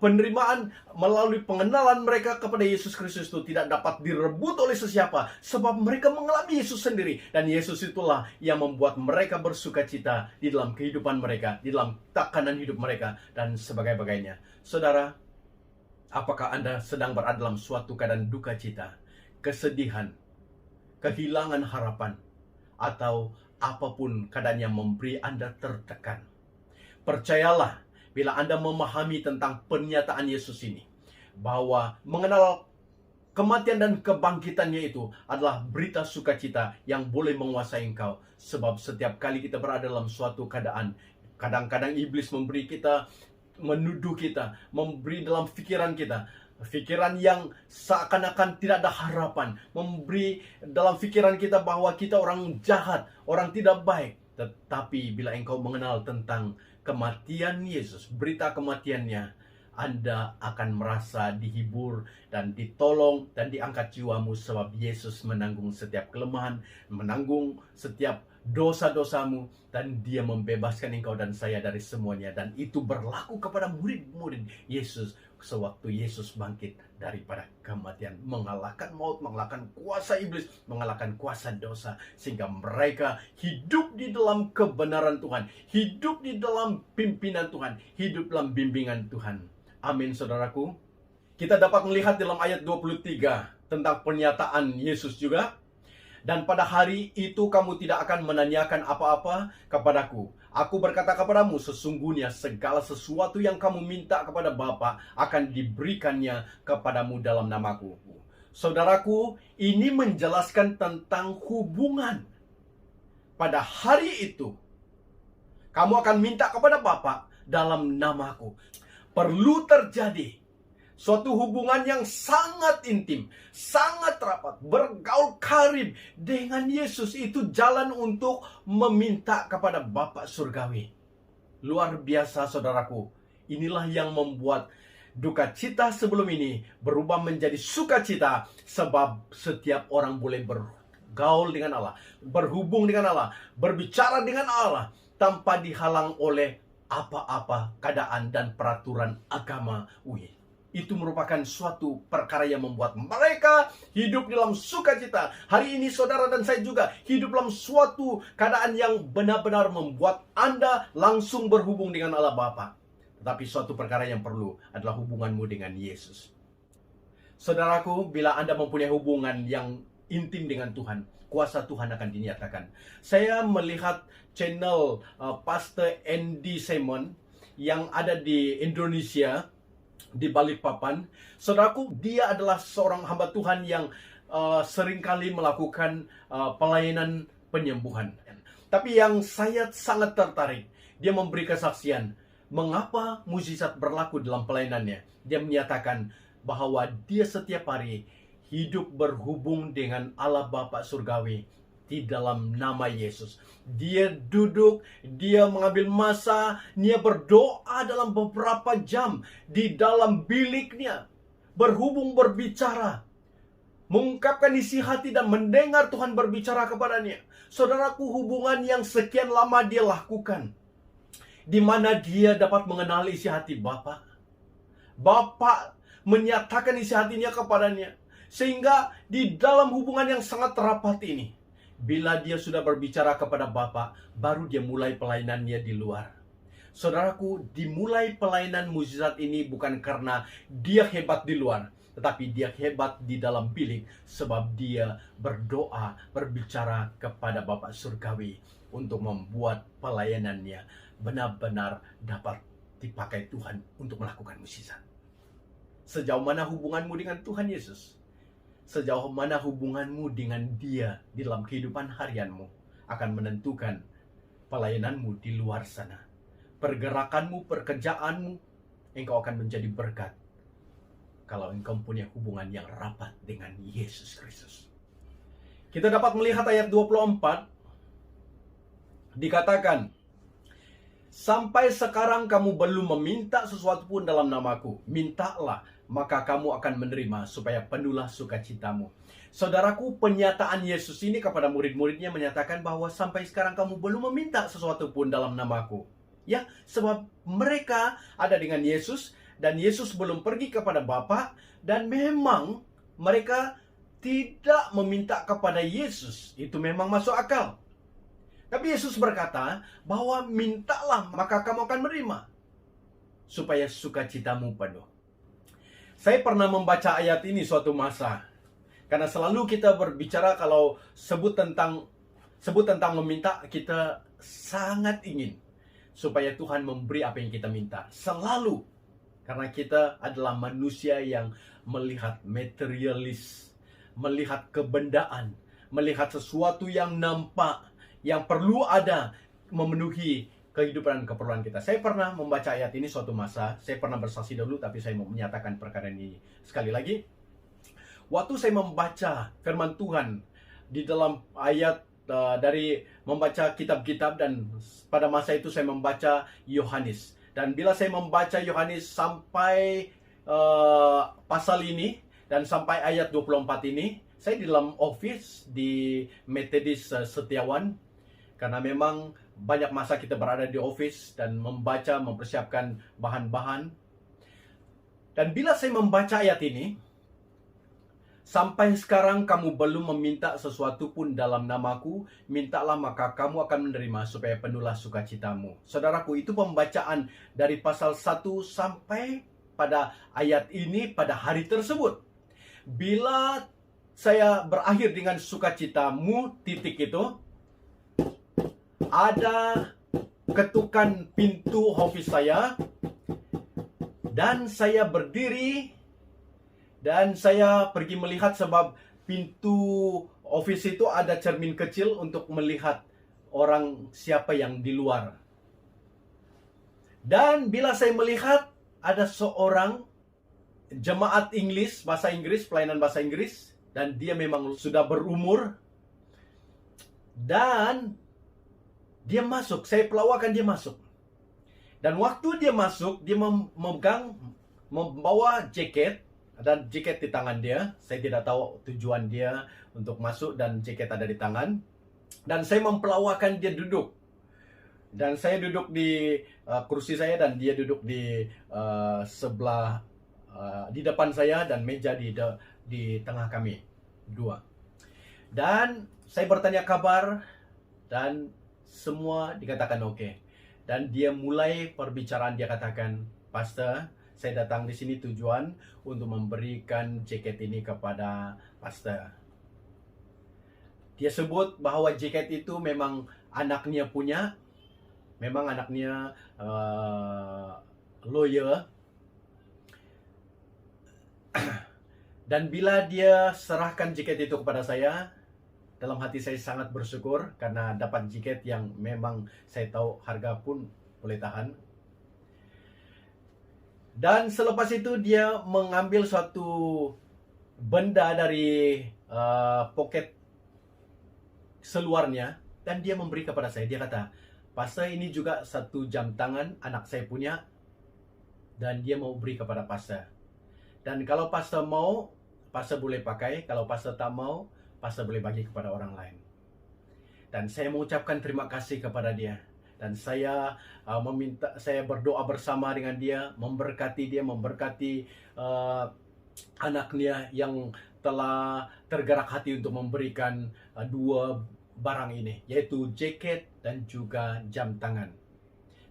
S4: penerimaan, melalui pengenalan mereka kepada Yesus Kristus itu tidak dapat direbut oleh sesiapa, sebab mereka mengalami Yesus sendiri, dan Yesus itulah yang membuat mereka bersukacita di dalam kehidupan mereka, di dalam takanan hidup mereka, dan sebagainya. Saudara, apakah Anda sedang berada dalam suatu keadaan duka cita, kesedihan, kehilangan harapan, atau apapun keadaan yang memberi Anda tertekan? Percayalah, bila Anda memahami tentang pernyataan Yesus ini, bahwa mengenal kematian dan kebangkitannya itu adalah berita sukacita yang boleh menguasai engkau. Sebab setiap kali kita berada dalam suatu keadaan, kadang-kadang iblis memberi kita, menuduh kita, memberi dalam pikiran kita, pikiran yang seakan-akan tidak ada harapan, memberi dalam pikiran kita bahwa kita orang jahat, orang tidak baik. Tetapi bila engkau mengenal tentang kematian Yesus, berita kematiannya, Anda akan merasa dihibur dan ditolong dan diangkat jiwamu, sebab Yesus menanggung setiap kelemahan, menanggung setiap dosa-dosamu, dan Dia membebaskan engkau dan saya dari semuanya. Dan itu berlaku kepada murid-murid Yesus sewaktu Yesus bangkit daripada kematian, mengalahkan maut, mengalahkan kuasa iblis, mengalahkan kuasa dosa, sehingga mereka hidup di dalam kebenaran Tuhan, hidup di dalam pimpinan Tuhan, hidup dalam bimbingan Tuhan. Amin, saudaraku. Kita dapat melihat dalam ayat 23 tentang pernyataan Yesus juga. Dan pada hari itu kamu tidak akan menanyakan apa-apa kepadaku. Aku berkata kepadamu, sesungguhnya segala sesuatu yang kamu minta kepada Bapa akan diberikannya kepadamu dalam namaku. Saudaraku, ini menjelaskan tentang hubungan. Pada hari itu, kamu akan minta kepada Bapa, dalam namaku. Perlu terjadi suatu hubungan yang sangat intim, sangat rapat, bergaul karib dengan Yesus. Itu jalan untuk meminta kepada Bapa Surgawi. Luar biasa saudaraku. Inilah yang membuat duka cita sebelum ini berubah menjadi sukacita, sebab setiap orang boleh bergaul dengan Allah, berhubung dengan Allah, berbicara dengan Allah tanpa dihalang oleh apa-apa keadaan dan peraturan agama. Itu merupakan suatu perkara yang membuat mereka hidup dalam sukacita. Hari ini saudara dan saya juga hidup dalam suatu keadaan yang benar-benar membuat Anda langsung berhubung dengan Allah Bapa. Tetapi suatu perkara yang perlu adalah hubunganmu dengan Yesus. Saudaraku, bila Anda mempunyai hubungan yang intim dengan Tuhan, kuasa Tuhan akan dinyatakan. Saya melihat channel Pastor Andy Simon yang ada di Indonesia, di Balikpapan. Saudaraku, dia adalah seorang hamba Tuhan yang seringkali melakukan pelayanan penyembuhan. Tapi yang saya sangat tertarik, dia memberi kesaksian mengapa mukjizat berlaku dalam pelayanannya. Dia menyatakan bahwa dia setiap hari hidup berhubung dengan Allah Bapa Surgawi di dalam nama Yesus. Dia duduk, dia mengambil masa, dia berdoa dalam beberapa jam di dalam biliknya, berhubung, berbicara, mengungkapkan isi hati dan mendengar Tuhan berbicara kepadanya. Saudaraku, hubungan yang sekian lama dia lakukan, di mana dia dapat mengenal isi hati Bapa. Bapa menyatakan isi hatinya kepadanya. Sehingga di dalam hubungan yang sangat rapat ini, bila dia sudah berbicara kepada Bapa, baru dia mulai pelayanannya di luar. Saudaraku, dimulai pelayanan mukjizat ini bukan karena dia hebat di luar, tetapi dia hebat di dalam bilik, sebab dia berdoa, berbicara kepada Bapa Surgawi untuk membuat pelayanannya benar-benar dapat dipakai Tuhan untuk melakukan mukjizat. Sejauh mana hubunganmu dengan Tuhan Yesus? Sejauh mana hubunganmu dengan Dia di dalam kehidupan harianmu akan menentukan pelayananmu di luar sana. Pergerakanmu, pekerjaanmu, engkau akan menjadi berkat kalau engkau punya hubungan yang rapat dengan Yesus Kristus. Kita dapat melihat ayat 24, dikatakan, sampai sekarang kamu belum meminta sesuatu pun dalam namaku. Mintalah, maka kamu akan menerima, supaya penuhlah sukacitamu. Saudaraku, pernyataan Yesus ini kepada murid-muridnya menyatakan bahwa sampai sekarang kamu belum meminta sesuatu pun dalam namaku. Ya, sebab mereka ada dengan Yesus, dan Yesus belum pergi kepada Bapa, dan memang mereka tidak meminta kepada Yesus. Itu memang masuk akal. Tapi Yesus berkata bahwa mintalah maka kamu akan menerima, supaya sukacitamu penuh. Saya pernah membaca ayat ini suatu masa, karena selalu kita berbicara kalau sebut tentang meminta, kita sangat ingin supaya Tuhan memberi apa yang kita minta. Selalu. Karena kita adalah manusia yang melihat materialis, melihat kebendaan, melihat sesuatu yang nampak, yang perlu ada memenuhi kehidupan dan keperluan kita. Saya pernah membaca ayat ini suatu masa. Saya pernah bersaksi dulu, tapi saya mau menyatakan perkara ini sekali lagi. Waktu saya membaca firman Tuhan di dalam ayat dari membaca kitab-kitab, dan pada masa itu saya membaca Yohanes. Dan bila saya membaca Yohanes sampai pasal ini dan sampai ayat 24 ini, saya di dalam office di Methodist Setiawan. Karena memang banyak masa kita berada di office dan membaca, mempersiapkan bahan-bahan. Dan bila saya membaca ayat ini, sampai sekarang kamu belum meminta sesuatu pun dalam namaku, mintalah maka kamu akan menerima, supaya penuhlah sukacitamu. Saudaraku, itu pembacaan dari pasal 1 sampai pada ayat ini pada hari tersebut. Bila saya berakhir dengan sukacitamu, titik itu, ada ketukan pintu office saya, dan saya berdiri dan saya pergi melihat, sebab pintu office itu ada cermin kecil untuk melihat orang siapa yang di luar. Dan bila saya melihat ada seorang jemaat bahasa Inggris, pelayanan bahasa Inggris, dan dia memang sudah berumur, dan dia masuk, saya pelawakan dia masuk. Dan waktu dia masuk, dia membawa jaket, ada jaket di tangan dia. Saya tidak tahu tujuan dia untuk masuk dan jaket ada di tangan. Dan saya mempelawakan dia duduk. Dan saya duduk di kursi saya dan dia duduk di sebelah di depan saya dan meja di tengah kami dua. Dan saya bertanya kabar dan semua dikatakan oke. Dan dia mulai perbicaraan, dia katakan, "Pastor, saya datang di sini tujuan untuk memberikan jaket ini kepada Pastor." Dia sebut bahwa jaket itu memang anaknya punya, memang anaknya lawyer. Dan bila dia serahkan jaket itu kepada saya, dalam hati saya sangat bersyukur karena dapat jaket yang memang saya tahu harga pun boleh tahan. Dan selepas itu dia mengambil suatu benda dari poket seluarnya dan dia memberi kepada saya. Dia kata, "Pastor, ini juga satu jam tangan anak saya punya dan dia mau beri kepada Pastor. Dan kalau Pastor mau, Pastor boleh pakai. Kalau Pastor tak mau, Pastor boleh bagi kepada orang lain." Dan saya mengucapkan terima kasih kepada dia. Dan saya saya berdoa bersama dengan dia, memberkati anaknya yang telah tergerak hati untuk memberikan dua barang ini, yaitu jaket dan juga jam tangan.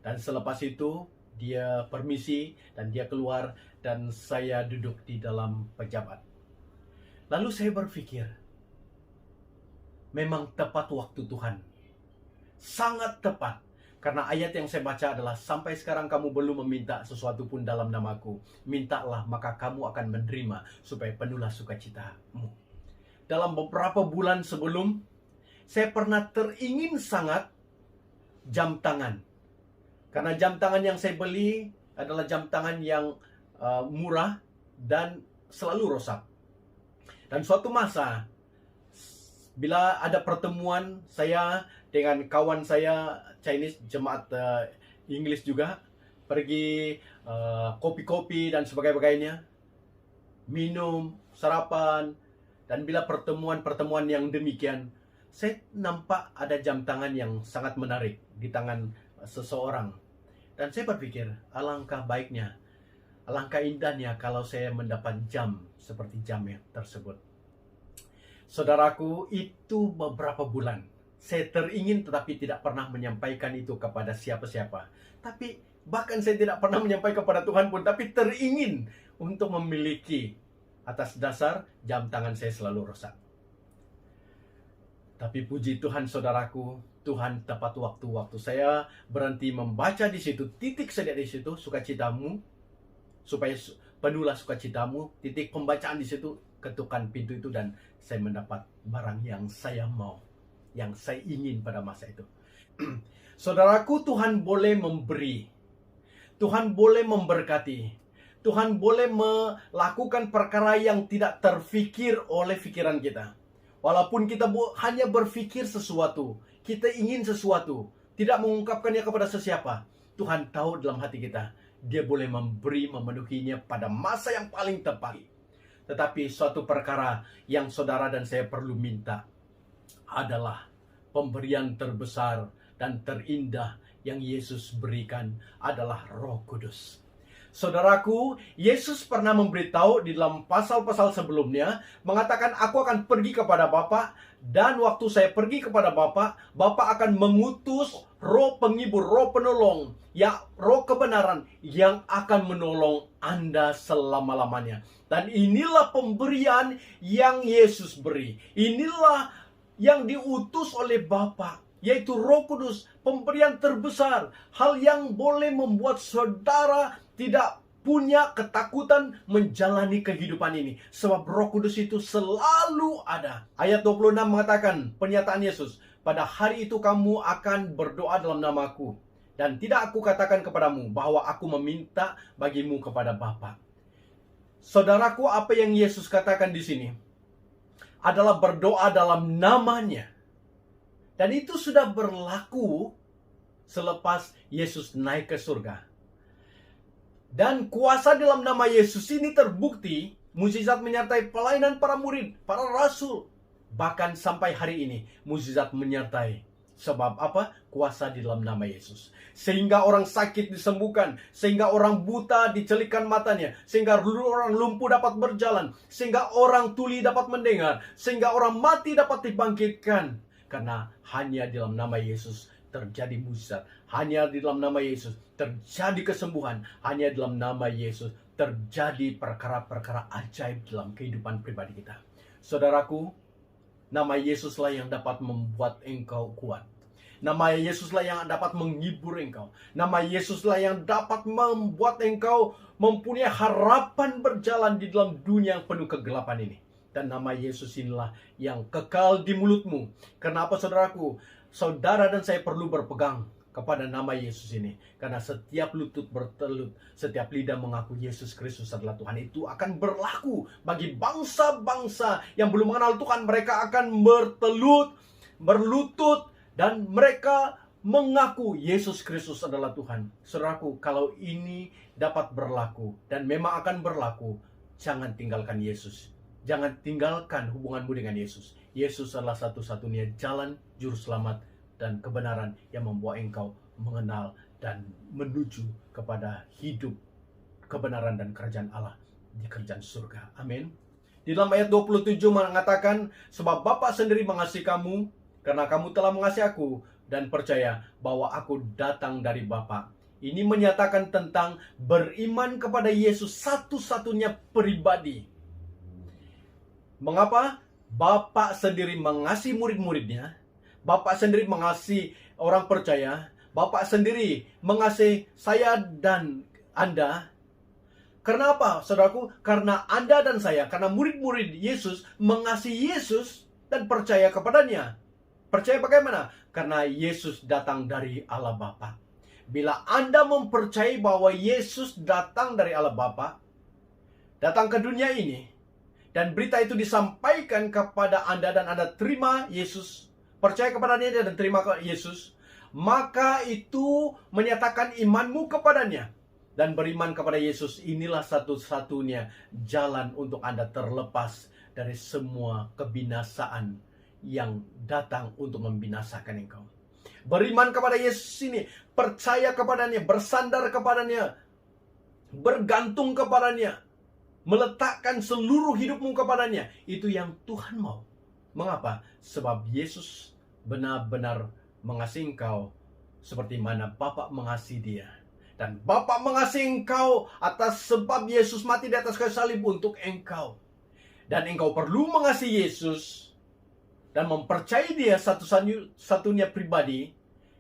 S4: Dan selepas itu dia permisi dan dia keluar dan saya duduk di dalam pejabat. Lalu saya berpikir, memang tepat waktu Tuhan. Sangat tepat. Karena ayat yang saya baca adalah, "Sampai sekarang kamu belum meminta sesuatu pun dalam namaku. Mintalah, maka kamu akan menerima, supaya penuhlah sukacitamu." Dalam beberapa bulan sebelum, saya pernah teringin sangat jam tangan. Karena jam tangan yang saya beli adalah jam tangan yang murah dan selalu rosak. Dan suatu masa, bila ada pertemuan saya dengan kawan saya Chinese, jemaat Inggris juga, pergi kopi-kopi dan sebagainya, minum, sarapan, dan bila pertemuan yang demikian, saya nampak ada jam tangan yang sangat menarik di tangan seseorang. Dan saya berpikir, alangkah baiknya, alangkah indahnya kalau saya mendapat jam seperti jam tersebut. Saudaraku, itu beberapa bulan saya teringin tetapi tidak pernah menyampaikan itu kepada siapa-siapa. Tapi bahkan saya tidak pernah menyampaikan kepada Tuhan pun, tapi teringin untuk memiliki, atas dasar jam tangan saya selalu rusak. Tapi puji Tuhan, saudaraku, Tuhan tepat waktu saya berhenti membaca di situ, titik saja di situ, sukacitamu, supaya penuhlah sukacitamu, titik pembacaan di situ, ketukan pintu itu dan saya mendapat barang yang saya mau, yang saya ingin pada masa itu. Saudaraku, Tuhan boleh memberi, Tuhan boleh memberkati, Tuhan boleh melakukan perkara yang tidak terfikir oleh pikiran kita. Walaupun kita hanya berpikir sesuatu, kita ingin sesuatu, tidak mengungkapkannya kepada sesiapa, Tuhan tahu dalam hati kita, Dia boleh memberi, memenuhinya pada masa yang paling tepat. Tetapi suatu perkara yang saudara dan saya perlu minta adalah pemberian terbesar dan terindah yang Yesus berikan adalah Roh Kudus. Saudaraku, Yesus pernah memberitahu di dalam pasal-pasal sebelumnya, mengatakan, "Aku akan pergi kepada Bapa, dan waktu saya pergi kepada Bapa, Bapa akan mengutus Roh penghibur, Roh penolong, ya Roh kebenaran yang akan menolong Anda selama-lamanya." Dan inilah pemberian yang Yesus beri. Inilah yang diutus oleh Bapa, yaitu Roh Kudus, pemberian terbesar, hal yang boleh membuat saudara tidak punya ketakutan menjalani kehidupan ini. Sebab Roh Kudus itu selalu ada. Ayat 26 mengatakan, pernyataan Yesus, "Pada hari itu kamu akan berdoa dalam namaku. Dan tidak aku katakan kepadamu bahwa aku meminta bagimu kepada Bapa. Saudaraku, apa yang Yesus katakan di sini adalah berdoa dalam namanya. Dan itu sudah berlaku selepas Yesus naik ke surga. Dan kuasa dalam nama Yesus ini terbukti, mukjizat menyertai pelayanan para murid, para rasul. Bahkan sampai hari ini, mukjizat menyertai. Sebab apa? Kuasa di dalam nama Yesus. Sehingga orang sakit disembuhkan. Sehingga orang buta dicelikan matanya. Sehingga orang lumpuh dapat berjalan. Sehingga orang tuli dapat mendengar. Sehingga orang mati dapat dibangkitkan. Karena hanya di dalam nama Yesus terjadi mukjizat. Hanya di dalam nama Yesus terjadi kesembuhan. Hanya di dalam nama Yesus terjadi perkara-perkara ajaib dalam kehidupan pribadi kita. Saudaraku, nama Yesuslah yang dapat membuat engkau kuat. Nama Yesuslah yang dapat menghibur engkau. Nama Yesuslah yang dapat membuat engkau mempunyai harapan berjalan di dalam dunia yang penuh kegelapan ini. Dan nama Yesus inilah yang kekal di mulutmu. Kenapa saudaraku? Saudara dan saya perlu berpegang kepada nama Yesus ini. Karena setiap lutut bertelut, setiap lidah mengaku Yesus Kristus adalah Tuhan. Itu akan berlaku bagi bangsa-bangsa yang belum mengenal Tuhan. Mereka akan berlutut, dan mereka mengaku Yesus Kristus adalah Tuhan. Saudaraku, kalau ini dapat berlaku, dan memang akan berlaku, jangan tinggalkan Yesus. Jangan tinggalkan hubunganmu dengan Yesus. Yesus adalah satu-satunya jalan, juru selamat, dan kebenaran yang membawa engkau mengenal dan menuju kepada hidup, kebenaran dan kerajaan Allah di kerajaan surga. Amin. Di dalam ayat 27 mengatakan, sebab Bapa sendiri mengasihi kamu, karena kamu telah mengasihi aku, dan percaya bahwa aku datang dari Bapa. Ini menyatakan tentang beriman kepada Yesus satu-satunya pribadi. Mengapa? Bapa sendiri mengasihi murid-muridnya. Bapak sendiri mengasihi orang percaya. Bapak sendiri mengasihi saya dan Anda. Karena apa, saudaraku? Karena Anda dan saya, karena murid-murid Yesus mengasihi Yesus dan percaya kepadanya. Percaya bagaimana? Karena Yesus datang dari Allah Bapa. Bila Anda mempercayai bahwa Yesus datang dari Allah Bapa, datang ke dunia ini, dan berita itu disampaikan kepada Anda dan Anda terima Yesus, percaya kepadanya dan terima Yesus, maka itu menyatakan imanmu kepadanya. Dan beriman kepada Yesus inilah satu-satunya jalan untuk Anda terlepas dari semua kebinasaan yang datang untuk membinasakan engkau. Beriman kepada Yesus ini, percaya kepadanya, bersandar kepadanya, bergantung kepadanya, meletakkan seluruh hidupmu kepadanya. Itu yang Tuhan mau. Mengapa? Sebab Yesus benar-benar mengasihi engkau seperti mana Bapa mengasihi dia. Dan Bapa mengasihi engkau atas sebab Yesus mati di atas kayu salib untuk engkau. Dan engkau perlu mengasihi Yesus dan mempercayai dia satu-satunya pribadi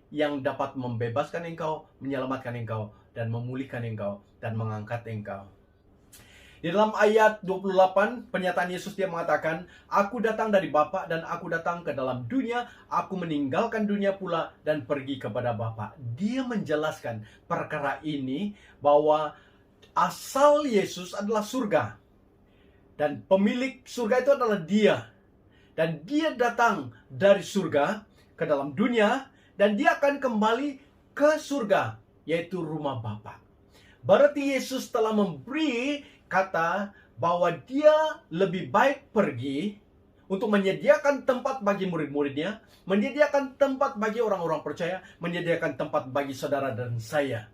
S4: yang dapat membebaskan engkau, menyelamatkan engkau, dan memulihkan engkau, dan mengangkat engkau. Di dalam ayat 28, pernyataan Yesus dia mengatakan, aku datang dari Bapa dan aku datang ke dalam dunia, aku meninggalkan dunia pula dan pergi kepada Bapa. Dia menjelaskan perkara ini bahwa asal Yesus adalah surga. Dan pemilik surga itu adalah dia. Dan dia datang dari surga ke dalam dunia dan dia akan kembali ke surga, yaitu rumah Bapa. Berarti Yesus telah memberi kata bahwa dia lebih baik pergi untuk menyediakan tempat bagi murid-muridnya, menyediakan tempat bagi orang-orang percaya, menyediakan tempat bagi saudara dan saya.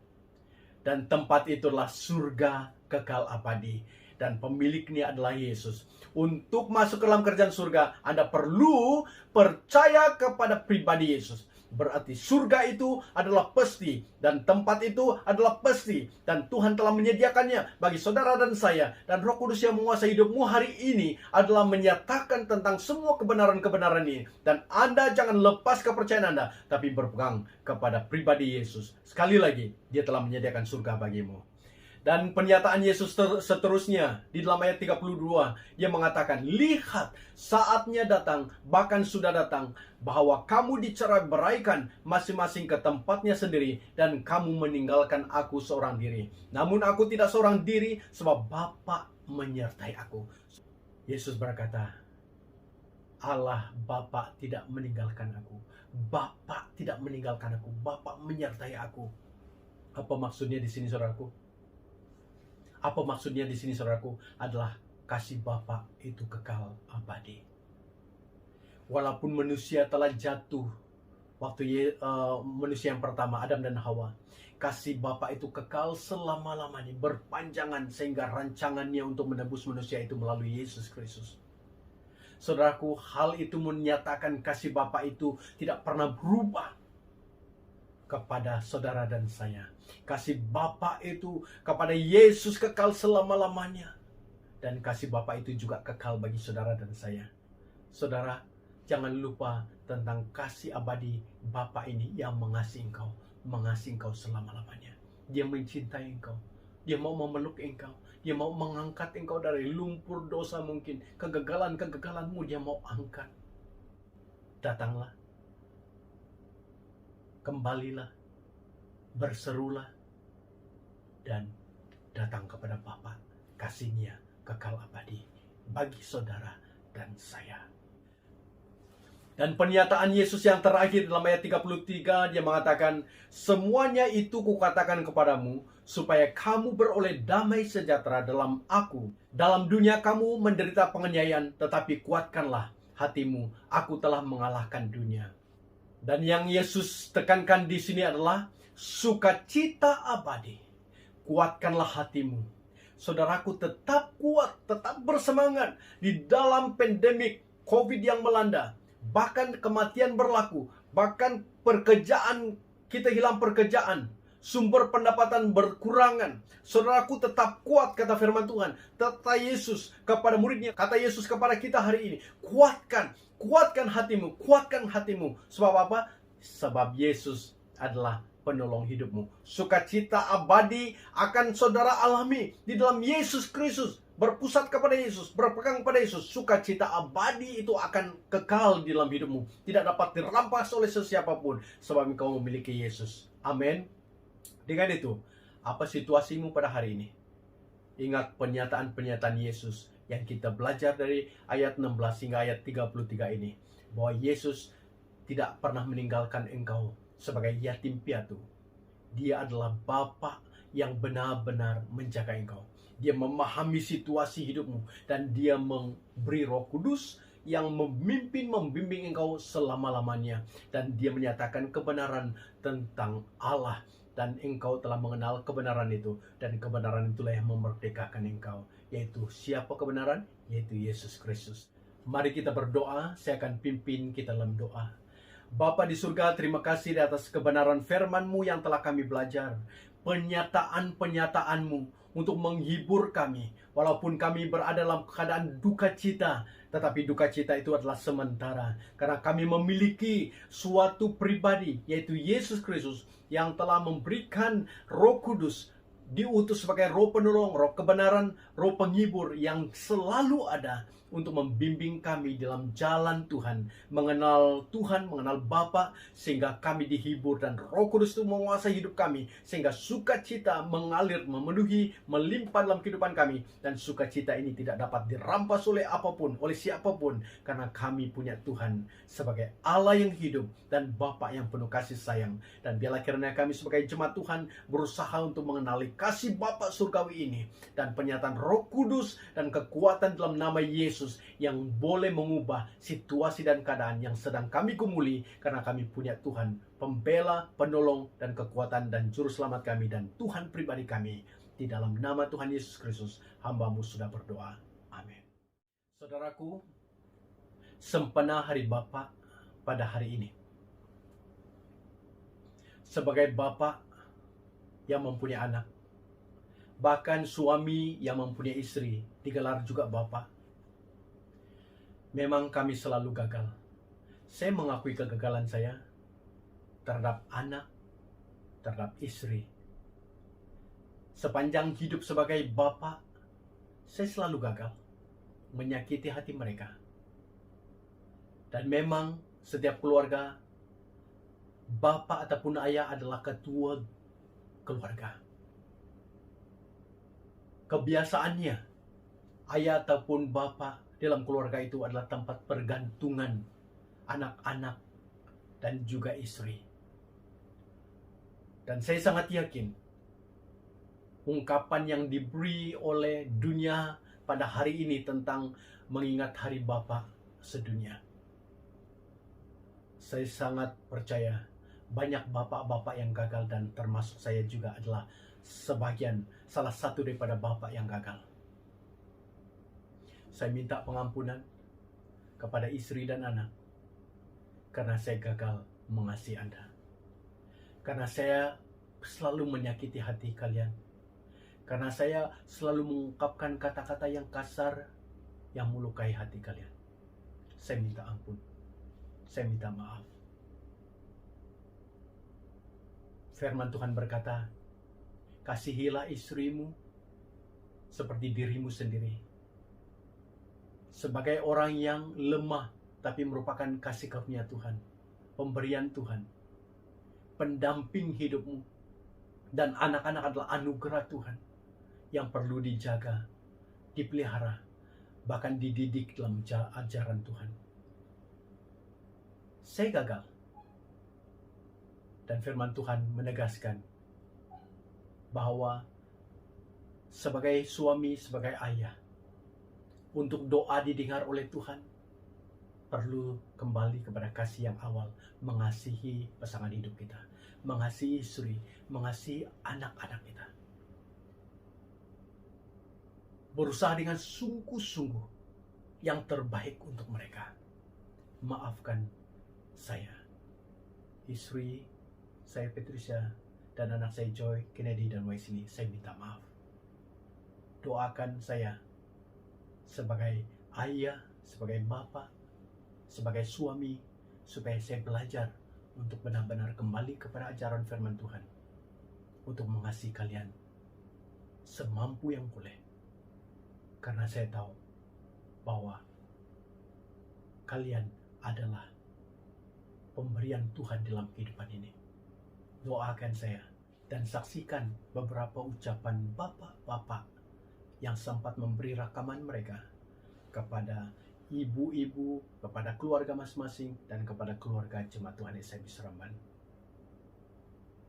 S4: Dan tempat itulah surga kekal abadi. Dan pemiliknya adalah Yesus. Untuk masuk ke dalam kerajaan surga, Anda perlu percaya kepada pribadi Yesus. Berarti surga itu adalah pasti, dan tempat itu adalah pasti, dan Tuhan telah menyediakannya bagi saudara dan saya. Dan Roh Kudus yang menguasai hidupmu hari ini adalah menyatakan tentang semua kebenaran-kebenaran ini. Dan Anda jangan lepas kepercayaan Anda, tapi berpegang kepada pribadi Yesus. Sekali lagi, dia telah menyediakan surga bagimu. Dan pernyataan Yesus seterusnya di dalam ayat 32, dia mengatakan, lihat saatnya datang, bahkan sudah datang, bahwa kamu dicerai-beraikan masing-masing ke tempatnya sendiri, dan kamu meninggalkan aku seorang diri. Namun aku tidak seorang diri, sebab Bapa menyertai aku. Yesus berkata, Allah Bapa tidak meninggalkan aku. Bapa tidak meninggalkan aku. Bapa menyertai aku. Apa maksudnya di sini, saudaraku? Apa maksudnya di sini, saudaraku? Adalah kasih Bapa itu kekal abadi. Walaupun manusia telah jatuh waktu manusia yang pertama, Adam dan Hawa, kasih Bapa itu kekal selama-lamanya, berpanjangan, sehingga rancangannya untuk menebus manusia itu melalui Yesus Kristus. Saudaraku, hal itu menyatakan kasih Bapa itu tidak pernah berubah kepada saudara dan saya. Kasih Bapa itu kepada Yesus kekal selama-lamanya. Dan kasih Bapa itu juga kekal bagi saudara dan saya. Saudara, jangan lupa tentang kasih abadi Bapa ini yang mengasihi engkau selama-lamanya. Dia mencintai engkau. Dia mau memeluk engkau. Dia mau mengangkat engkau dari lumpur dosa mungkin. Kegagalan-kegagalanmu dia mau angkat. Datanglah. Kembalilah. Berserulah. Dan datang kepada Bapa. Kasihnya kekal abadi bagi saudara dan saya. Dan pernyataan Yesus yang terakhir dalam ayat 33, dia mengatakan, semuanya itu kukatakan kepadamu, supaya kamu beroleh damai sejahtera dalam aku. Dalam dunia kamu menderita penganiayaan, tetapi kuatkanlah hatimu, aku telah mengalahkan dunia. Dan yang Yesus tekankan di sini adalah sukacita abadi. Kuatkanlah hatimu. Saudaraku, tetap kuat, tetap bersemangat di dalam pandemik COVID yang melanda. Bahkan kematian berlaku, bahkan pekerjaan, kita hilang pekerjaan, sumber pendapatan berkurangan. Saudaraku, tetap kuat, kata firman Tuhan. Kata Yesus kepada muridnya, kata Yesus kepada kita hari ini, kuatkan hatimu, kuatkan hatimu. Sebab apa? Sebab Yesus adalah penolong hidupmu. Sukacita abadi akan saudara alami di dalam Yesus Kristus. Berpusat kepada Yesus, berpegang pada Yesus. Sukacita abadi itu akan kekal di dalam hidupmu. Tidak dapat dirampas oleh sesiapapun, sebab engkau memiliki Yesus. Amin. Dengan itu, apa situasimu pada hari ini? Ingat pernyataan-pernyataan Yesus yang kita belajar dari ayat 16 hingga ayat 33 ini. Bahwa Yesus tidak pernah meninggalkan engkau sebagai yatim piatu. Dia adalah Bapa yang benar-benar menjaga engkau. Dia memahami situasi hidupmu. Dan dia memberi Roh Kudus yang membimbing engkau selama-lamanya. Dan dia menyatakan kebenaran tentang Allah. Dan engkau telah mengenal kebenaran itu. Dan kebenaran itulah yang memerdekakan engkau. Yaitu siapa kebenaran? Yaitu Yesus Kristus. Mari kita berdoa. Saya akan pimpin kita dalam doa. Bapa di surga, terima kasih di atas kebenaran firman-Mu yang telah kami belajar. Pernyataan-pernyataanmu untuk menghibur kami. Walaupun kami berada dalam keadaan duka cita, tetapi duka cita itu adalah sementara. Karena kami memiliki suatu pribadi, yaitu Yesus Kristus, yang telah memberikan Roh Kudus, diutus sebagai Roh Penolong, Roh Kebenaran, Roh Penghibur yang selalu ada untuk membimbing kami dalam jalan Tuhan, mengenal Tuhan, mengenal Bapa, sehingga kami dihibur dan Roh Kudus itu menguasai hidup kami, sehingga sukacita mengalir, memenuhi, melimpah dalam kehidupan kami, dan sukacita ini tidak dapat dirampas oleh apapun, oleh siapapun, karena kami punya Tuhan sebagai Allah yang hidup dan Bapa yang penuh kasih sayang. Dan biarlah kiranya kami sebagai jemaat Tuhan berusaha untuk mengenali kasih Bapa surgawi ini, dan pernyataan Roh Kudus dan kekuatan dalam nama Yesus yang boleh mengubah situasi dan keadaan yang sedang kami gumuli, karena kami punya Tuhan pembela, penolong, dan kekuatan dan juru selamat kami dan Tuhan pribadi kami. Di dalam nama Tuhan Yesus Kristus, hamba-Mu sudah berdoa. Amin. Saudaraku, sempena hari Bapa pada hari ini. Sebagai Bapa yang mempunyai anak, bahkan suami yang mempunyai istri, digelar juga Bapa. Memang kami selalu gagal. Saya mengakui kegagalan saya terhadap anak, terhadap istri. Sepanjang hidup sebagai bapak, saya selalu gagal menyakiti hati mereka. Dan memang setiap keluarga, bapak ataupun ayah adalah ketua keluarga. Kebiasaannya, ayah ataupun bapak dalam keluarga itu adalah tempat pergantungan anak-anak dan juga istri. Dan saya sangat yakin ungkapan yang diberi oleh dunia pada hari ini tentang mengingat hari Bapa sedunia. Saya sangat percaya banyak bapak-bapak yang gagal, dan termasuk saya juga adalah salah satu daripada bapak yang gagal. Saya minta pengampunan kepada istri dan anak karena saya gagal mengasihi Anda. Karena saya selalu menyakiti hati kalian. Karena saya selalu mengungkapkan kata-kata yang kasar yang melukai hati kalian. Saya minta ampun. Saya minta maaf. Firman Tuhan berkata, kasihilah istrimu seperti dirimu sendiri. Sebagai orang yang lemah, tapi merupakan kasih karunia Tuhan, pemberian Tuhan, pendamping hidupmu, dan anak-anak adalah anugerah Tuhan yang perlu dijaga, dipelihara, bahkan dididik dalam ajaran Tuhan. Saya gagal. Dan firman Tuhan menegaskan bahwa sebagai suami, sebagai ayah, untuk doa didengar oleh Tuhan, perlu kembali kepada kasih yang awal, mengasihi pasangan hidup kita, mengasihi istri, mengasihi anak-anak kita. Berusaha dengan sungguh-sungguh yang terbaik untuk mereka. Maafkan saya, istri saya Patricia, dan anak saya Joy, Kennedy, dan Wesley. Saya minta maaf. Doakan saya sebagai ayah, sebagai bapak, sebagai suami, supaya saya belajar untuk benar-benar kembali kepada ajaran firman Tuhan, untuk mengasihi kalian semampu yang boleh. Karena saya tahu bahwa kalian adalah pemberian Tuhan dalam kehidupan ini. Doakan saya dan saksikan beberapa ucapan bapak-bapak yang sempat memberi rakaman mereka kepada ibu-ibu, kepada keluarga masing-masing, dan kepada keluarga jemaat Tuhan SIB Seremban.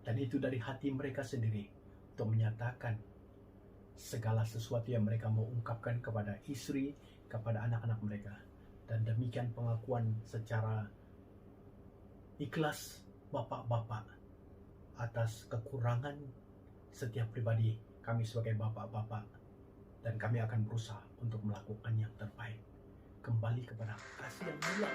S4: Dan itu dari hati mereka sendiri untuk menyatakan segala sesuatu yang mereka mau ungkapkan kepada istri, kepada anak-anak mereka. Dan demikian pengakuan secara ikhlas bapak-bapak atas kekurangan setiap pribadi kami sebagai bapak-bapak, dan kami akan berusaha untuk melakukan yang terbaik, kembali kepada kasih yang mulia.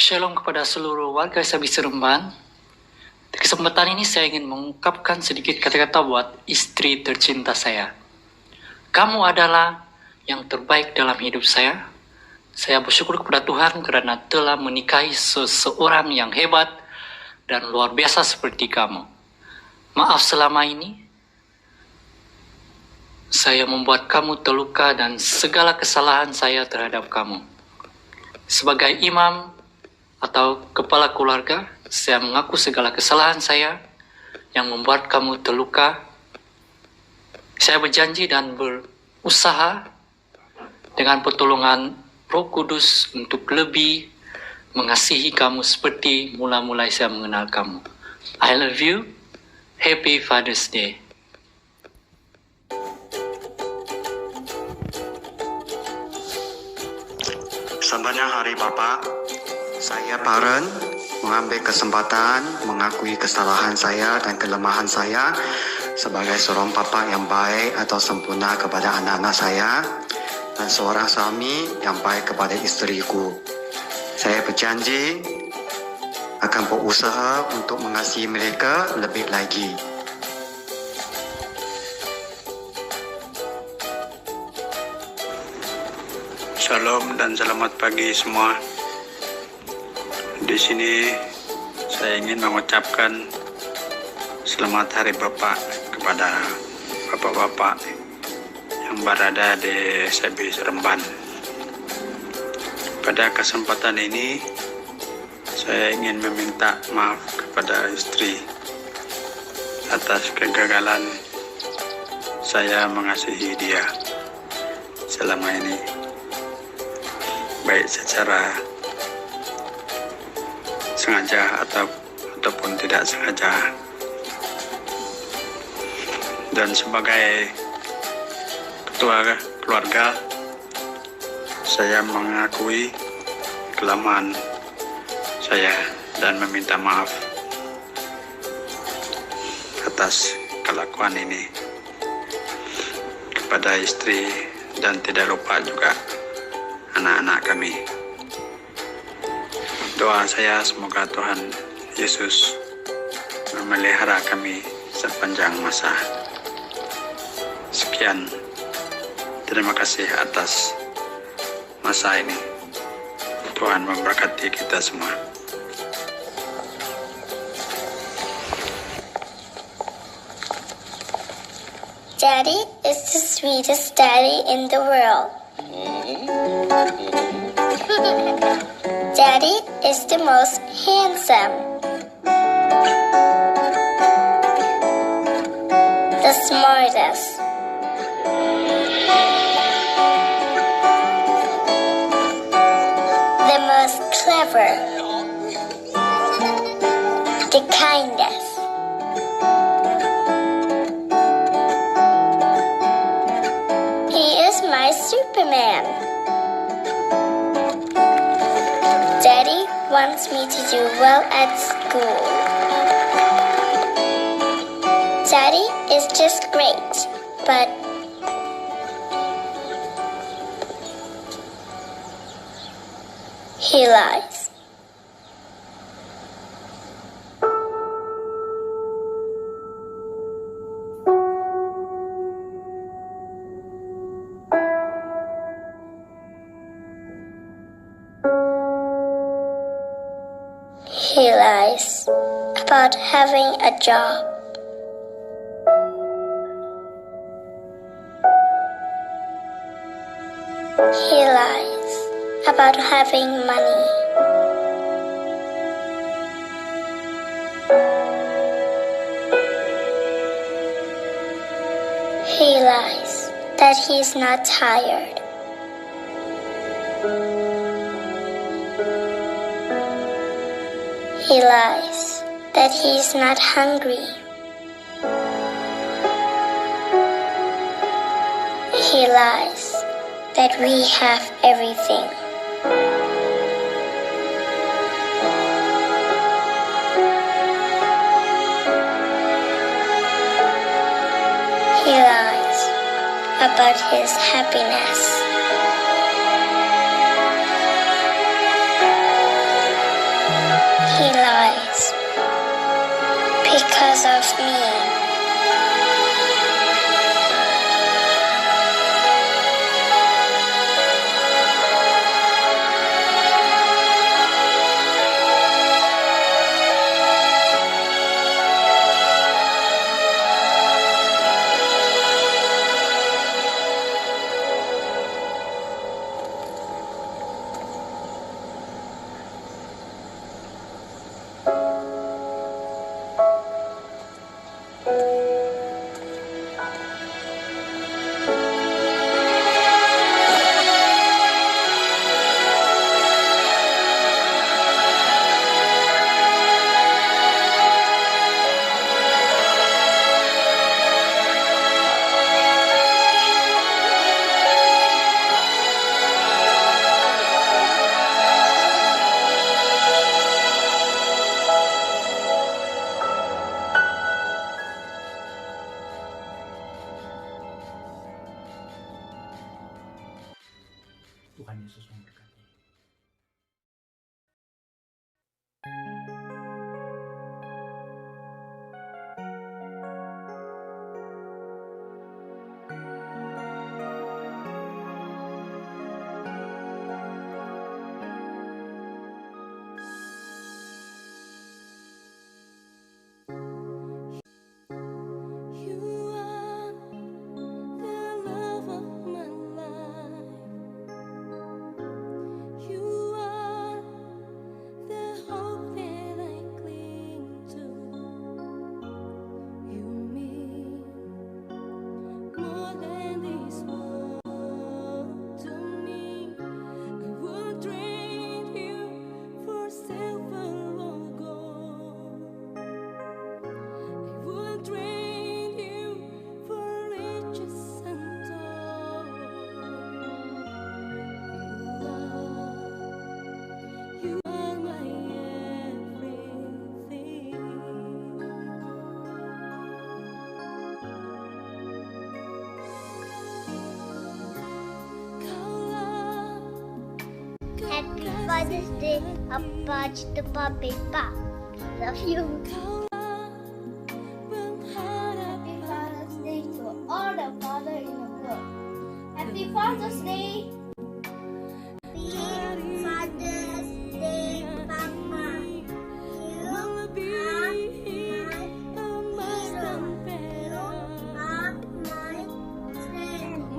S5: Shalom kepada seluruh warga SIB Seremban. Di kesempatan ini saya ingin mengungkapkan sedikit kata-kata buat istri tercinta saya. Kamu adalah yang terbaik dalam hidup saya. Saya bersyukur kepada Tuhan karena telah menikahi seseorang yang hebat dan luar biasa seperti kamu. Maaf selama ini saya membuat kamu terluka dan segala kesalahan saya terhadap kamu. Sebagai imam atau kepala keluarga, saya mengaku segala kesalahan saya yang membuat kamu terluka. Saya berjanji dan berusaha dengan pertolongan Roh Kudus untuk lebih mengasihi kamu seperti mula-mula saya mengenal kamu. I love you. Happy Father's Day.
S6: Sebenarnya Hari Bapa, saya Paren mengambil kesempatan mengakui kesalahan saya dan kelemahan saya sebagai seorang papa yang baik atau sempurna kepada anak-anak saya dan seorang suami yang baik kepada isteriku. Saya berjanji akan berusaha untuk mengasihi mereka lebih lagi.
S7: Shalom dan selamat pagi semua. Di sini saya ingin mengucapkan selamat Hari Bapa kepada bapak-bapak yang berada di SIB Seremban. Pada kesempatan ini saya ingin meminta maaf kepada istri atas kegagalan saya mengasihi dia selama ini, baik secara sengaja ataupun tidak sengaja. Dan sebagai ketua keluarga, saya mengakui kelemahan saya dan meminta maaf atas kelakuan ini kepada istri dan tidak lupa juga anak-anak kami. Doa saya semoga Tuhan Yesus memelihara kami sepanjang masa. Sekian, terima kasih atas masa ini. Tuhan memberkati kita semua.
S8: Daddy is the sweetest daddy in the world. Daddy is the most handsome. The smartest. The most clever. The kindest. He is my Superman. Daddy wants me to do well at school. Daddy is just great, but he lies. He lies about having a job. He lies about having money. He lies that he's not tired. He lies that he's not hungry. He lies that we have everything. He lies about his happiness. He lies because of me.
S1: Tuhan Yesus memberkati.
S3: You are the love of my life. You are the hope that I cling to. You mean more than this world to me. I would trade you for silver or gold. I would trade you for riches untold. You are my everything.
S8: Happy Father's Day, Papa, Cita, Beba. Love you. Happy Father's Day to all the father in the world. Happy Father's Day. Happy Father's Day, Papa. You are my hero, my friend.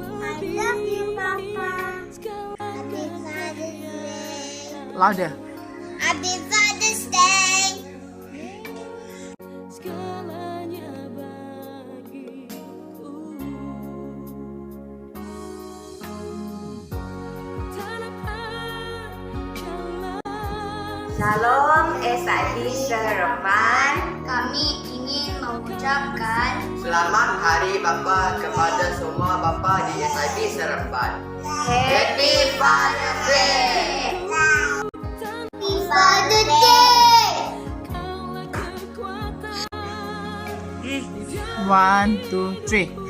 S8: I love you, Papa. Happy Father's Day.
S9: Louder.
S8: Happy Father's Day.
S3: Segalanya bagiku. Tanahkan jalan.
S10: Shalom SIB Seremban.
S8: Kami ingin mengucapkan
S10: Selamat Hari Bapa kepada semua bapa di SIB Seremban. Happy Father's Day.
S8: Happy Father's Day.
S9: 1, 2, 3.